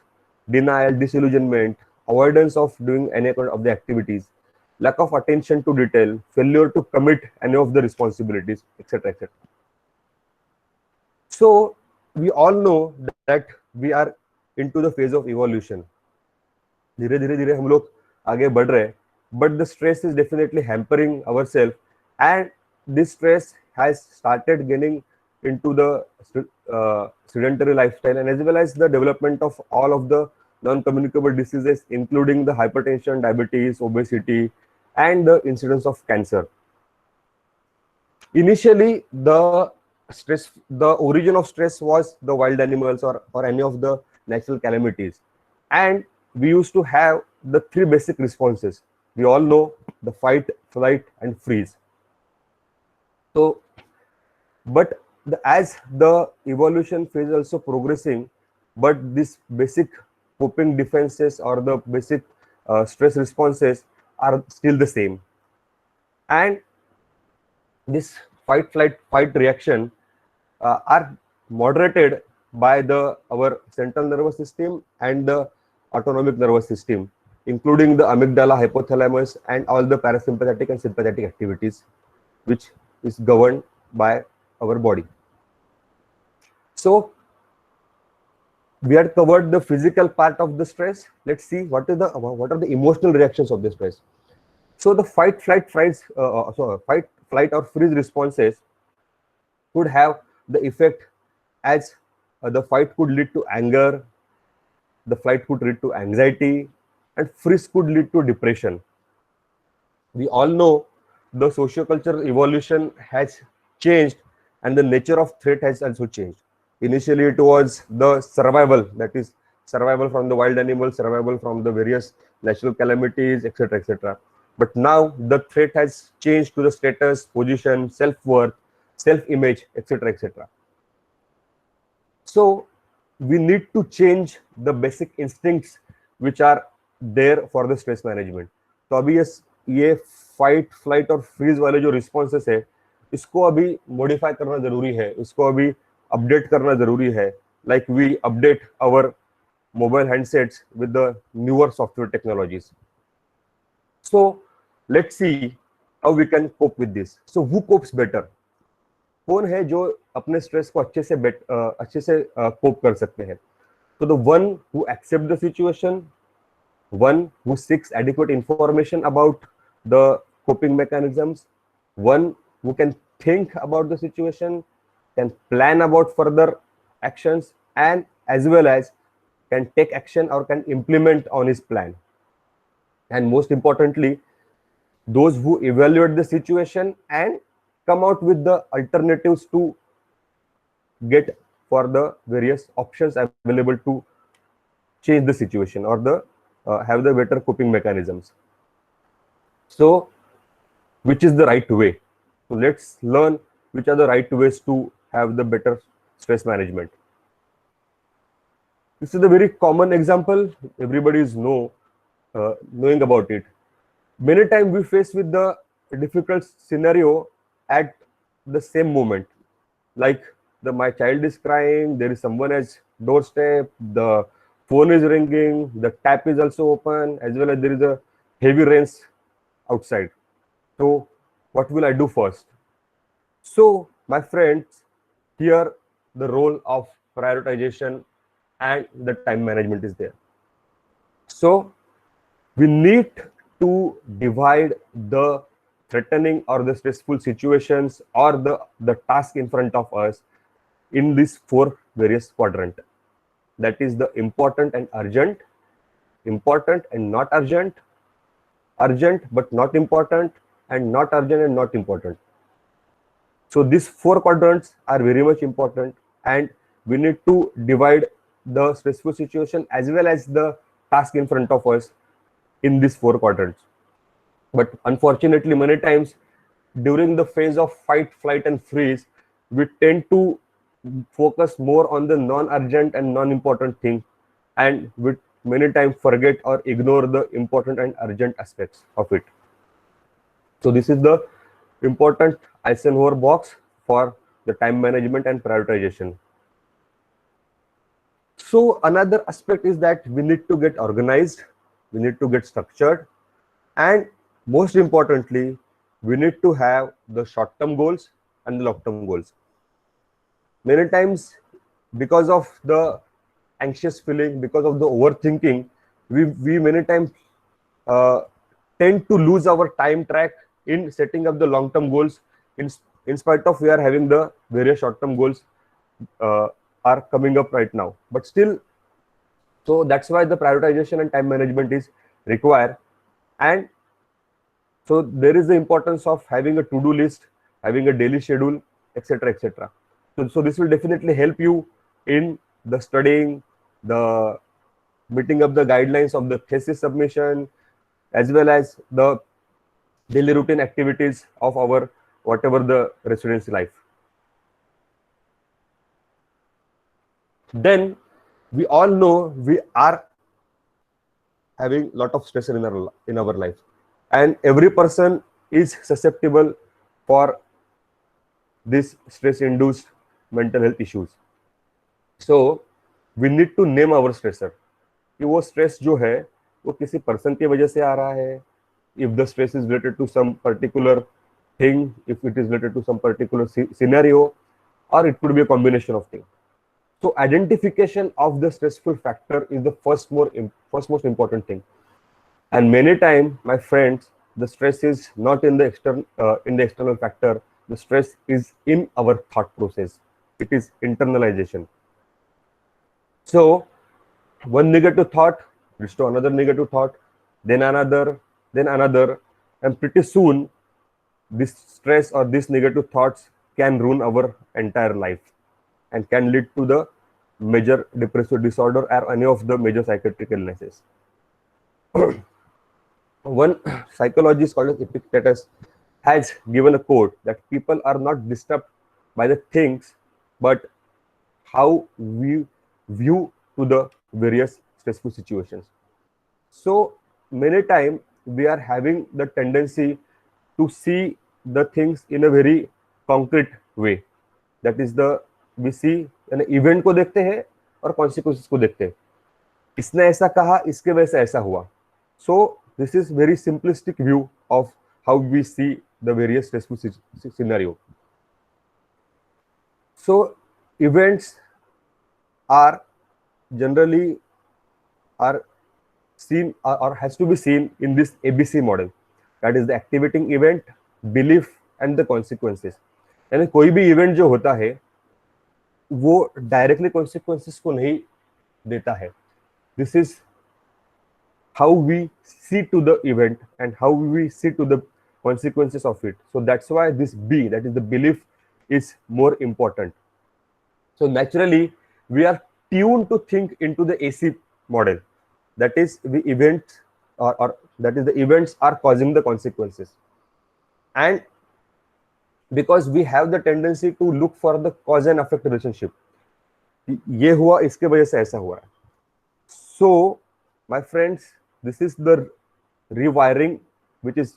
denial, disillusionment, avoidance of doing any kind of the activities, lack of attention to detail, failure to commit any of the responsibilities, etc., etc. So we all know that we are into the phase of evolution. धीरे धीरे धीरे हम लोग आगे बढ़ रहे हैं, but the stress is definitely hampering ourselves, and this stress has started getting into the sedentary lifestyle, and as well as the development of all of the non-communicable diseases, including the hypertension, diabetes, obesity, and the incidence of cancer. Initially, the origin of stress was the wild animals or any of the natural calamities, and we used to have the three basic responses. We all know the fight, flight, and freeze. So, but as the evolution phase also progressing, but this basic coping defenses or the basic stress responses are still the same, and this fight, flight, fight reaction are moderated by our central nervous system and the autonomic nervous system, including the amygdala, hypothalamus, and all the parasympathetic and sympathetic activities, which is governed by our body. So we had covered the physical part of the stress. Let's see what are the emotional reactions of the stress. So the fight, flight, fight, flight, or freeze responses could have the effect as the fight could lead to anger, the flight could lead to anxiety, and freeze could lead to depression. We all know the sociocultural evolution has changed, and the nature of threat has also changed. Initially, it was the survival, that is survival from the wild animals, survival from the various natural calamities, etc., etc. But now the threat has changed to the status, position, self-worth, self-image, etc., etc. So we need to change the basic instincts which are there for the stress management. तो अभी ये fight, flight और freeze वाले जो responses है, इसको अभी modify करना जरूरी है, इसको अभी अपडेट करना जरूरी है, like we update our mobile handsets with the newer software technologies. So let's see how we can cope with this. So who copes better? कौन है जो अपने स्ट्रेस को अच्छे से कोप कर सकते हैं? So the one who accept the situation, one who seeks adequate information about the coping mechanisms, one who can think about the situation, can plan about further actions, and as well as can take action or can implement on his plan. And most importantly, those who evaluate the situation and come out with the alternatives to get for the various options available to change the situation or the have the better coping mechanisms. So which is the right way? So let's learn which are the right ways to have the better stress management. This is a very common example. Everybody is knowing about it. Many times we face with the difficult scenario at the same moment. Like my child is crying, there is someone at doorstep, the phone is ringing, the tap is also open, as well as there is a heavy rains outside. So what will I do first? So my friends, here the role of prioritization and the time management is there. So we need to divide the threatening or the stressful situations or the task in front of us in these four various quadrants. That is the important and urgent, important and not urgent, urgent but not important, and not urgent and not important. So these four quadrants are very much important, and we need to divide the stressful situation as well as the task in front of us in these four quadrants. But unfortunately, many times during the phase of fight, flight, and freeze, we tend to focus more on the non-urgent and non-important thing, and we many times forget or ignore the important and urgent aspects of it. So this is the important Eisenhower box for the time management and prioritization. So another aspect is that we need to get organized, we need to get structured, and most importantly, we need to have the short-term goals and the long-term goals. Many times, because of the anxious feeling, because of the overthinking, we many times tend to lose our time track in setting up the long-term goals. In spite of we are having the various short-term goals are coming up right now, but still, so that's why the prioritization and time management is required. And so there is the importance of having a to-do list, having a daily schedule, etc., etc. So this will definitely help you in the studying, the meeting up the guidelines of the thesis submission, as well as the daily routine activities of our whatever the residency life. Then we all know we are having a lot of stress in our life, and every person is susceptible for this stress-induced mental health issues. So we need to name our stressor. कि वो stress जो है वो किसी person की वजह से आ रहा है, if the stress is related to some particular thing, if it is related to some particular scenario, or it could be a combination of things. So identification of the stressful factor is the first most important thing. And many times, my friends, the stress is not in the external factor. The stress is in our thought process. It is internalization. So one negative thought leads to another negative thought, then another, and pretty soon this stress or these negative thoughts can ruin our entire life and can lead to the major depressive disorder or any of the major psychiatric illnesses. One psychologist called Epictetus has given a quote that people are not disturbed by the things, but how we view to the various stressful situations. So many times we are having the tendency to see the things in a very concrete way. That is we see an event को देखते हैं और consequences को देखते हैं. इसने ऐसा कहा, इसके वजह से ऐसा हुआ. So this is very simplistic view of how we see the various stressful scenario. So events are generally seen or has to be seen in this ABC model. That is the activating event, belief and the consequences. यानी कोई भी event जो होता है वो directly consequences को नहीं देता है. This is how we see to the event and how we see to the consequences of it. So that's why this B, that is the belief, is more important. So naturally we are tuned to think into the AC model. That is the events or that is the events are causing the consequences. And because we have the tendency to look for the cause and effect relationship. ये हुआ इसके वजह से ऐसा हुआ. So my friends, this is the rewiring which is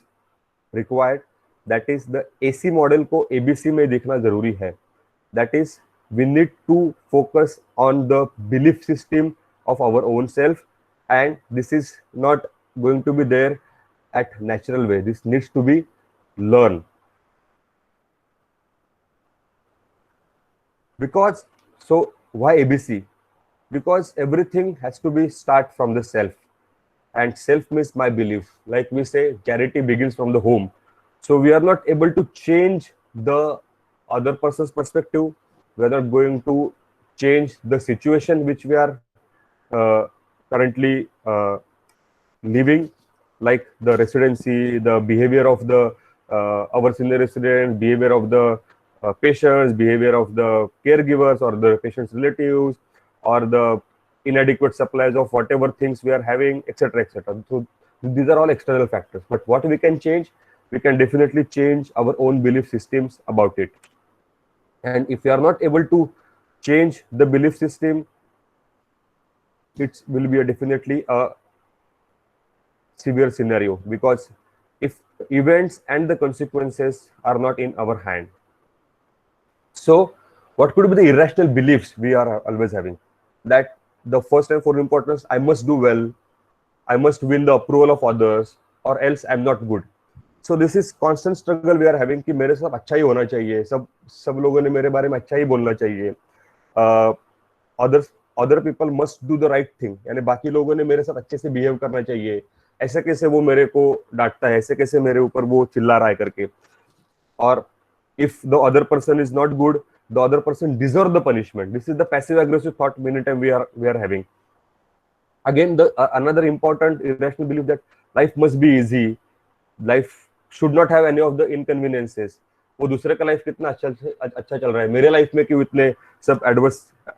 required. That is the AC model को ABC में देखना जरूरी है. That is we need to focus on the belief system of our own self, and this is not going to be there at natural way. This needs to be learned. Because so why ABC? Because everything has to be start from the self, and self means my belief. Like we say, charity begins from the home. So we are not able to change the other person's perspective. We are not going to change the situation which we are currently living, like the residency, the behavior of the our senior resident, behavior of the patients, behavior of the caregivers or the patient's relatives, or the inadequate supplies of whatever things we are having, etc., etc. So these are all external factors. But what we can change, we can definitely change our own belief systems about it. And if we are not able to change the belief system, it will be definitely a severe scenario, because if events and the consequences are not in our hand. So what could be the irrational beliefs we are always having? That the first and foremost importance, I must do well, I must win the approval of others, or else I'm not good. So this is constant struggle we are having कि मेरे साथ अच्छा ही होना चाहिए, सब सब लोगों ने मेरे बारे में अच्छा ही बोलना चाहिए, other people must do the right thing, यानी बाकी लोगों ने मेरे साथ अच्छे से बिहेव करना चाहिए, ऐसे कैसे वो मेरे को डांटता है, ऐसे कैसे मेरे ऊपर वो चिल्ला रहा है करके, और if the other person is not good, the other person deserve the punishment. This is the passive aggressive thought many time we are having. Again, the another important irrational belief that life must be easy, life should not have any of the inconveniences. वो दूसरे का life कितना अच्छा चल रहा है, मेरे life में क्यों इतने सब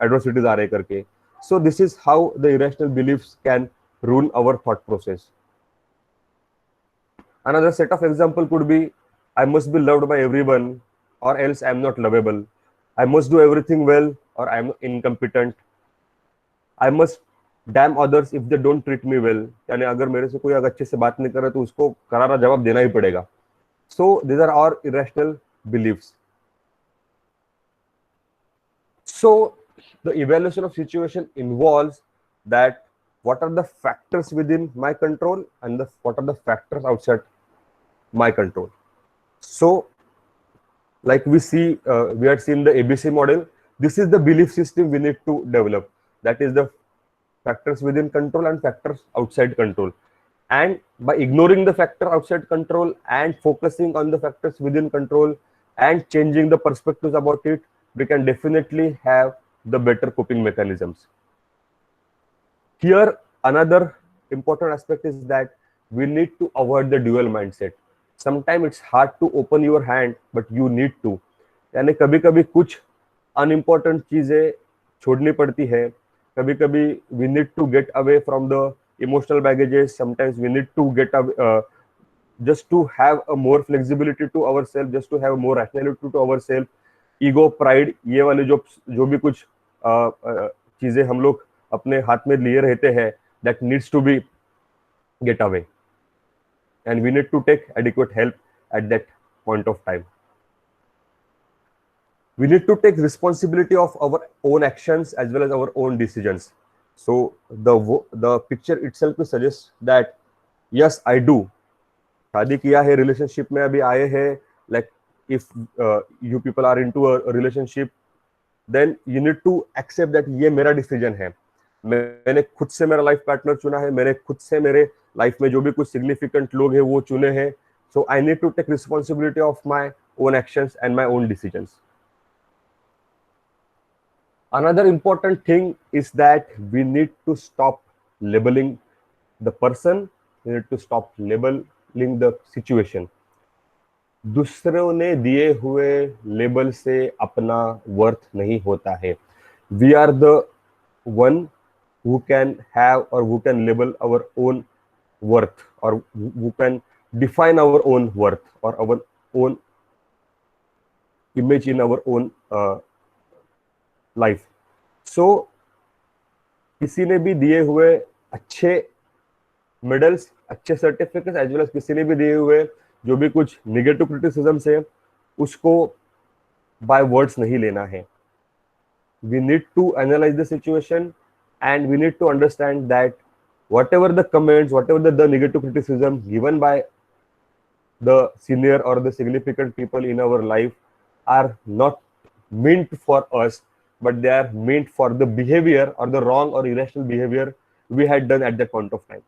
एडवर्सिटीज आ रहे करके. So this is how the irrational beliefs can rule our thought process. Another set of example could be, I must be loved by everyone or else I am not lovable. I must do everything well or I am incompetent. I must damn others if they don't treat me well. यानी अगर मेरे से कोई अगर अच्छे से बात नहीं करे तो उसको करारा जवाब देना ही पड़ेगा. So these are our irrational beliefs. So the evaluation of situation involves that what are the factors within my control and what are the factors outside my control. So like we had seen the ABC model. This is the belief system we need to develop. That is the factors within control and factors outside control. And by ignoring the factor outside control and focusing on the factors within control and changing the perspectives about it, we can definitely have the better coping mechanisms. Here, another important aspect is that we need to avoid the dual mindset. Sometimes it's hard to open your hand, but you need to. यानी कभी-कभी कुछ unimportant चीजें छोड़नी पड़ती है. कभी-कभी we need to get away from the emotional baggages. Sometimes we need to get away, just to have a more flexibility to ourselves, just to have more rationality to ourselves. Ego, pride, ये वाले जो भी कुछ चीजें हम लोग अपने हाथ में लिए रहते हैं, that needs to be get away. And we need to take adequate help at that point of time. We need to take responsibility of our own actions as well as our own decisions. So the picture itself suggests that yes, I do. शादी किया है, relationship में अभी आए हैं. Like if you people are into a relationship, then you need to accept that ये मेरा decision है. मैंने खुद से मेरा लाइफ पार्टनर चुना है, मैंने खुद से मेरे लाइफ में जो भी कुछ सिग्निफिकेंट लोग हैं वो चुने हैं. So I need to take responsibility of my own actions and my own decisions. Another important thing is that we need to stop labeling the person, we need to stop labeling the situation. दूसरों ने दिए हुए label से अपना worth नहीं होता है. We are the one who can have or who can label our own worth, or who can define our own worth or our own image in our own life. So किसी ने भी दिए हुए अच्छे medals, अच्छे certificates, as well as किसी ने भी दिए हुए जो भी कुछ निगेटिव क्रिटिसिज्म है, उसको बाय वर्ड्स नहीं लेना है. We need to analyse the situation and we need to understand that whatever the comments, whatever the negative criticism given by the senior or the significant people in our life are not meant for us, but they are meant for the behavior or the wrong or irrational behavior we had done at that point of time.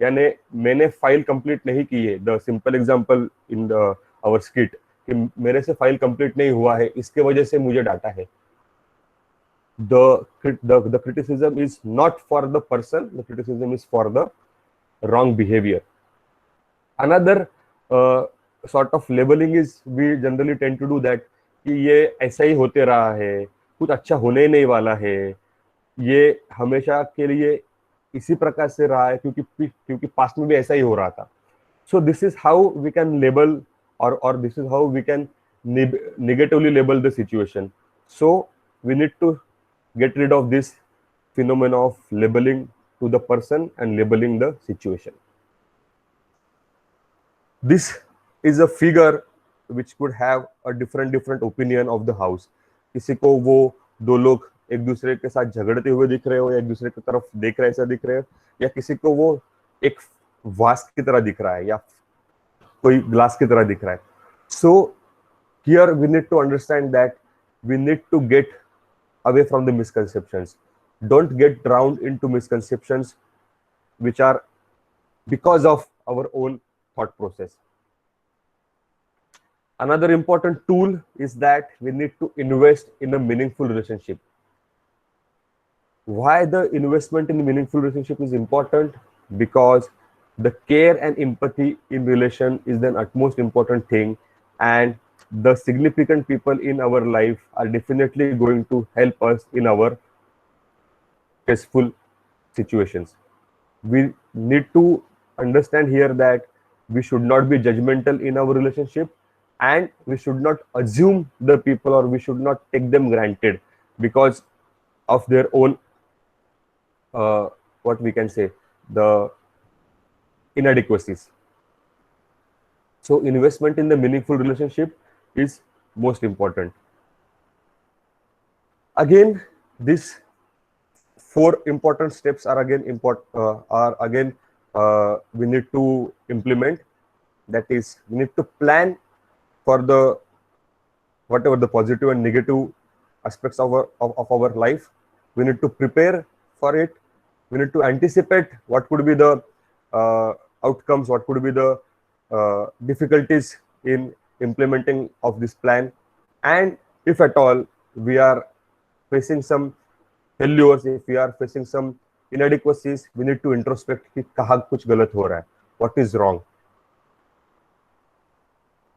यानी मैंने file complete नहीं की है. The simple example in our skit कि मेरे से file complete नहीं हुआ है, इसके वजह से मुझे डांटा है. The criticism is not for the person, the criticism is for the wrong behavior. Another sort of labeling is we generally tend to do that कि ये ऐसा ही होते रहा है, कुछ अच्छा होने नहीं वाला है, ये हमेशा के लिए इसी प्रकार से रहा है क्योंकि पास्ट में भी ऐसा ही हो रहा था. So this is how we can label or this is how we can negatively label the situation. So we need to get rid of this phenomena of labeling to the person and labeling the situation. This is a figure which could have a different opinion of the house. किसी को वो दो लोग एक दूसरे के साथ झगड़ते हुए दिख रहे हो, या एक दूसरे की तरफ देख रहे ऐसा दिख रहे हो, या किसी को वो एक वास की तरह दिख रहा है या कोई ग्लास की तरह दिख रहा है. So here we need to understand that we need to get away from the misconceptions. Don't get drowned into misconceptions which are because of our own thought process. Another important tool is that we need to invest in a meaningful relationship. Why the investment in meaningful relationship is important? Because the care and empathy in relation is the utmost important thing, and the significant people in our life are definitely going to help us in our stressful situations. We need to understand here that we should not be judgmental in our relationship, and we should not assume the people, or we should not take them granted because of their own what we can say, the inadequacies. So investment in the meaningful relationship is most important. Again, these four important steps are again we need to implement. That is, we need to plan for the whatever the positive and negative aspects of our life. We need to prepare for it. We need to anticipate what could be the outcomes, what could be the difficulties in implementing of this plan, and if at all we are facing some failures, if we are facing some inadequacies, we need to introspect कि कहाँ कुछ गलत हो रहा है, what is wrong.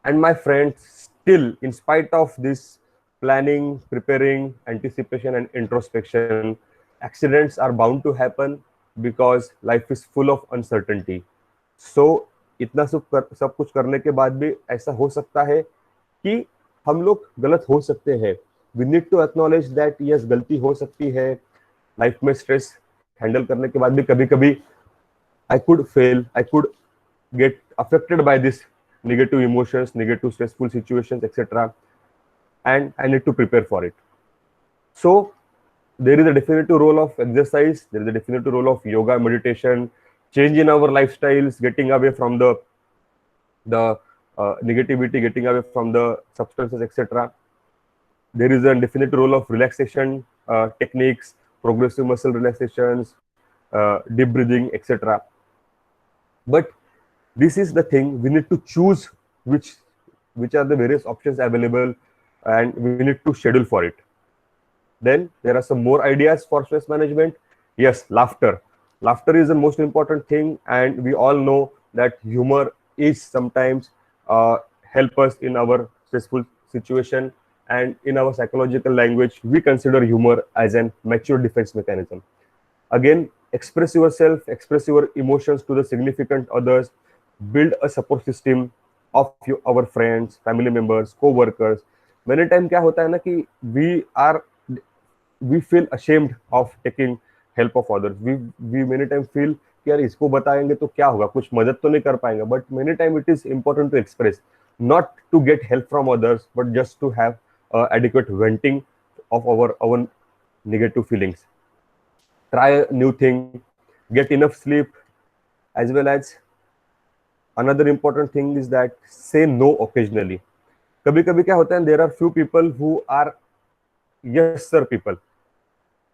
And my friends, still, in spite of this planning, preparing, anticipation, and introspection, accidents are bound to happen because life is full of uncertainty. So, इतना सब कुछ करने के बाद भी ऐसा हो सकता है कि हम लोग गलत हो सकते हैं. We need to acknowledge that yes, गलती हो सकती है. लाइफ में स्ट्रेस हैंडल करने के बाद भी कभी-कभी I could fail, I could get affected by this negative emotions, negative stressful situations, etc. And I need to prepare for it. So there is a definitive role of exercise, there is a definitive role of yoga, meditation, change in our lifestyles, getting away from the negativity, getting away from the substances, etc. There is a definite role of relaxation techniques, progressive muscle relaxations, deep breathing, etc. But this is the thing, we need to choose which are the various options available, and we need to schedule for it. Then there are some more ideas for stress management. Yes, laughter. Laughter is the most important thing, and we all know that humor is sometimes help us in our stressful situation, and in our psychological language, we consider humor as an mature defense mechanism. Again, express yourself, express your emotions to the significant others, build a support system of our friends, family members, co-workers. Many times क्या होता है ना कि we feel ashamed of taking help of others. We many times feel कि यार इसको बताएंगे तो क्या होगा, कुछ मदद तो नहीं कर पाएंगे. But many times it is important to express, not to get help from others, but just to have adequate venting of our negative feelings. Try a new thing, get enough sleep, as well as another important thing is that say no occasionally. कभी कभी क्या होता है, there are few people who are yes sir people,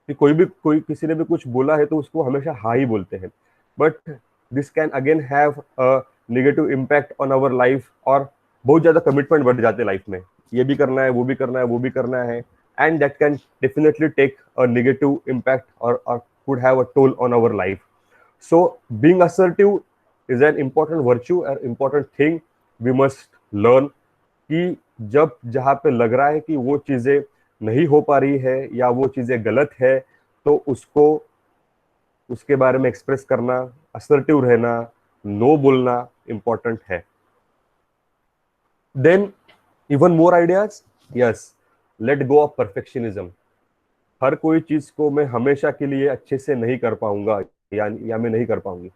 कि कोई किसी ने भी कुछ बोला है तो उसको हमेशा हाँ ही बोलते हैं. But this can again have a negative impact on our life, और बहुत ज्यादा कमिटमेंट बढ़ जाते हैं लाइफ में, ये भी करना है, वो भी करना है, वो भी करना है, and that can definitely take a negative impact और could have a toll on our life. So being assertive is an important virtue, an important thing we must learn, कि जब जहाँ पे लग रहा है कि वो चीजें नहीं हो पा रही है या वो चीजें गलत है, तो उसको उसके बारे में एक्सप्रेस करना, असर्टिव रहना, नो बोलना इंपॉर्टेंट है. Then even more ideas. Yes, let go of perfectionism. हर कोई चीज को मैं हमेशा के लिए अच्छे से नहीं कर पाऊंगा या मैं नहीं कर पाऊंगी.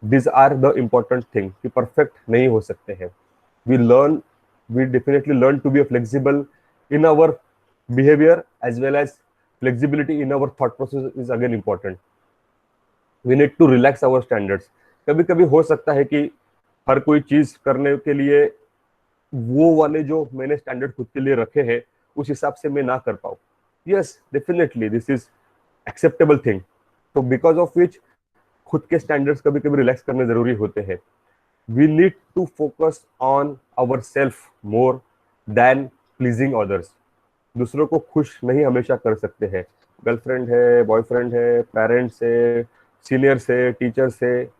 These are the important thing कि perfect नहीं हो सकते हैं. We definitely learn to be flexible in our behavior as well as flexibility in our thought process is again important. We need to relax our standards. कभी कभी हो सकता है कि हर कोई चीज करने के लिए वो वाले जो मैंने स्टैंडर्ड खुद के लिए रखे हैं उस हिसाब से मैं ना कर पाऊँ. Yes definitely this is acceptable thing. तो बिकॉज ऑफ विच खुद के स्टैंडर्ड्स कभी कभी रिलैक्स करने जरूरी होते हैं. We need to focus on our self more than pleasing others. दूसरों को खुश नहीं हमेशा कर सकते हैं. गर्लफ्रेंड है, बॉयफ्रेंड है, पेरेंट्स है, सीनियर्स है, टीचर्स है.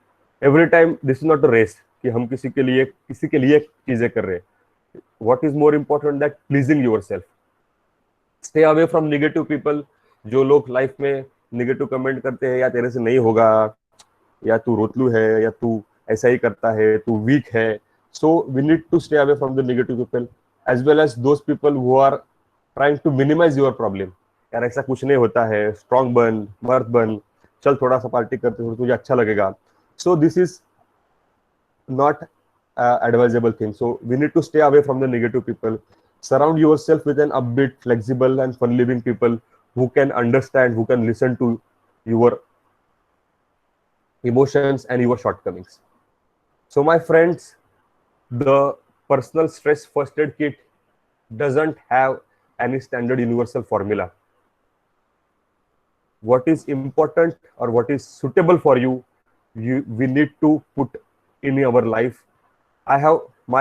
Every time this is not a race कि हम किसी के लिए चीजें कर रहे हैं. What is more important that pleasing your self. Stay away from negative people. जो लोग लाइफ में नेगेटिव कमेंट करते हैं या तेरे से नहीं होगा, या तू रोतलू है, या तू ऐसा ही करता है, तू वीक है. So we need to stay away from the negative people as well as those people who are trying to minimise your problem. यार ऐसा कुछ नहीं होता है, स्ट्रॉन्ग बन, मर्द बन, चल थोड़ा सा पार्टी करते हो, तुझे अच्छा लगेगा. So this is not advisable thing. So we need to stay away from the negative people. Surround yourself with an upbeat, flexible and fun living people who can understand, who can listen to your emotions and your shortcomings. So my friends, the personal stress first aid kit doesn't have any standard universal formula. What is important or what is suitable for you, we need to put in our life. I have my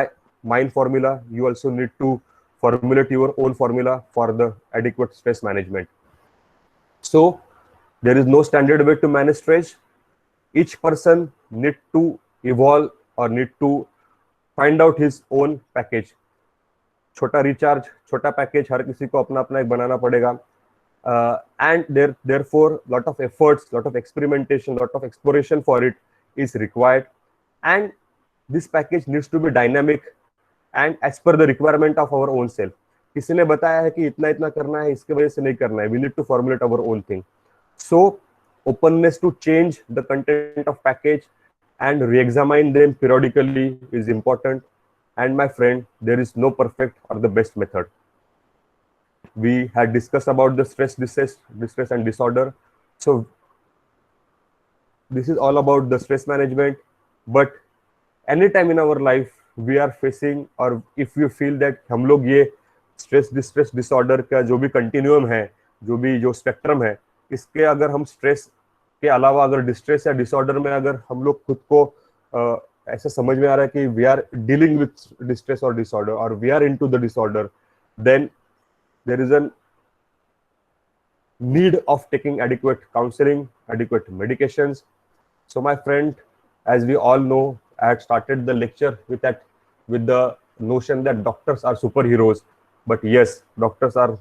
mind formula. You also need to formulate your own formula for the adequate stress management. So there is no standard way to manage stress. Each person need to evolve or need to find out his own package. छोटा recharge, छोटा package हर किसी को अपना अपना एक बनाना पड़ेगा. And therefore lot of efforts, lot of experimentation, lot of exploration for it is required. And this package needs to be dynamic and as per the requirement of our own self. किसी ने बताया है कि इतना इतना करना है, इसके वजह से नहीं करना है. We need to formulate our own thing. So openness to change the content of package and re-examine them periodically is important. And my friend, there is no perfect or the best method. We had discussed about the stress, distress and disorder. So this is all about the stress management. But anytime in our life we are facing, or if you feel that हम लोग ये stress distress disorder का जो भी continuum है, जो spectrum है, इसके अगर हम स्ट्रेस के अलावा अगर डिस्ट्रेस या डिसऑर्डर में अगर हम लोग खुद को ऐसा समझ में आ रहा है कि we are dealing with distress और डिसऑर्डर और we are into the disorder, then there is an need of taking adequate counseling, adequate medications. So my friend, as we all know, I had started the lecture with the notion that doctors are superheroes. But yes, doctors are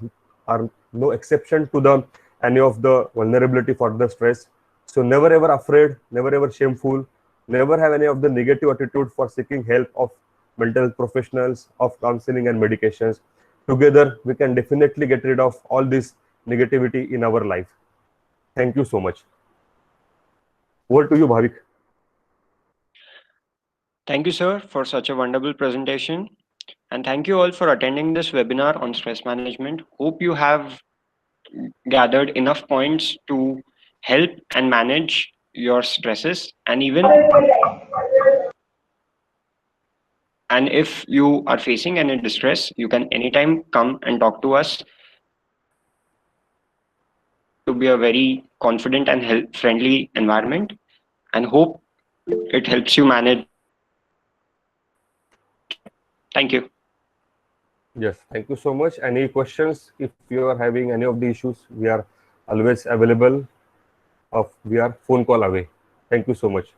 no exception to any of the vulnerability for the stress. So never ever afraid, never ever shameful, never have any of the negative attitude for seeking help of mental health professionals, of counseling and medications. Together, we can definitely get rid of all this negativity in our life. Thank you so much. Over to you, Bhavik. Thank you, sir, for such a wonderful presentation. And thank you all for attending this webinar on stress management. Hope you have gathered enough points to help and manage your stresses. And if you are facing any distress, you can anytime come and talk to us. To be a very confident and friendly environment, and hope it helps you manage. Thank you. Yes, thank you so much. Any questions? If you are having any of the issues, we are always available. We are phone call away. Thank you so much.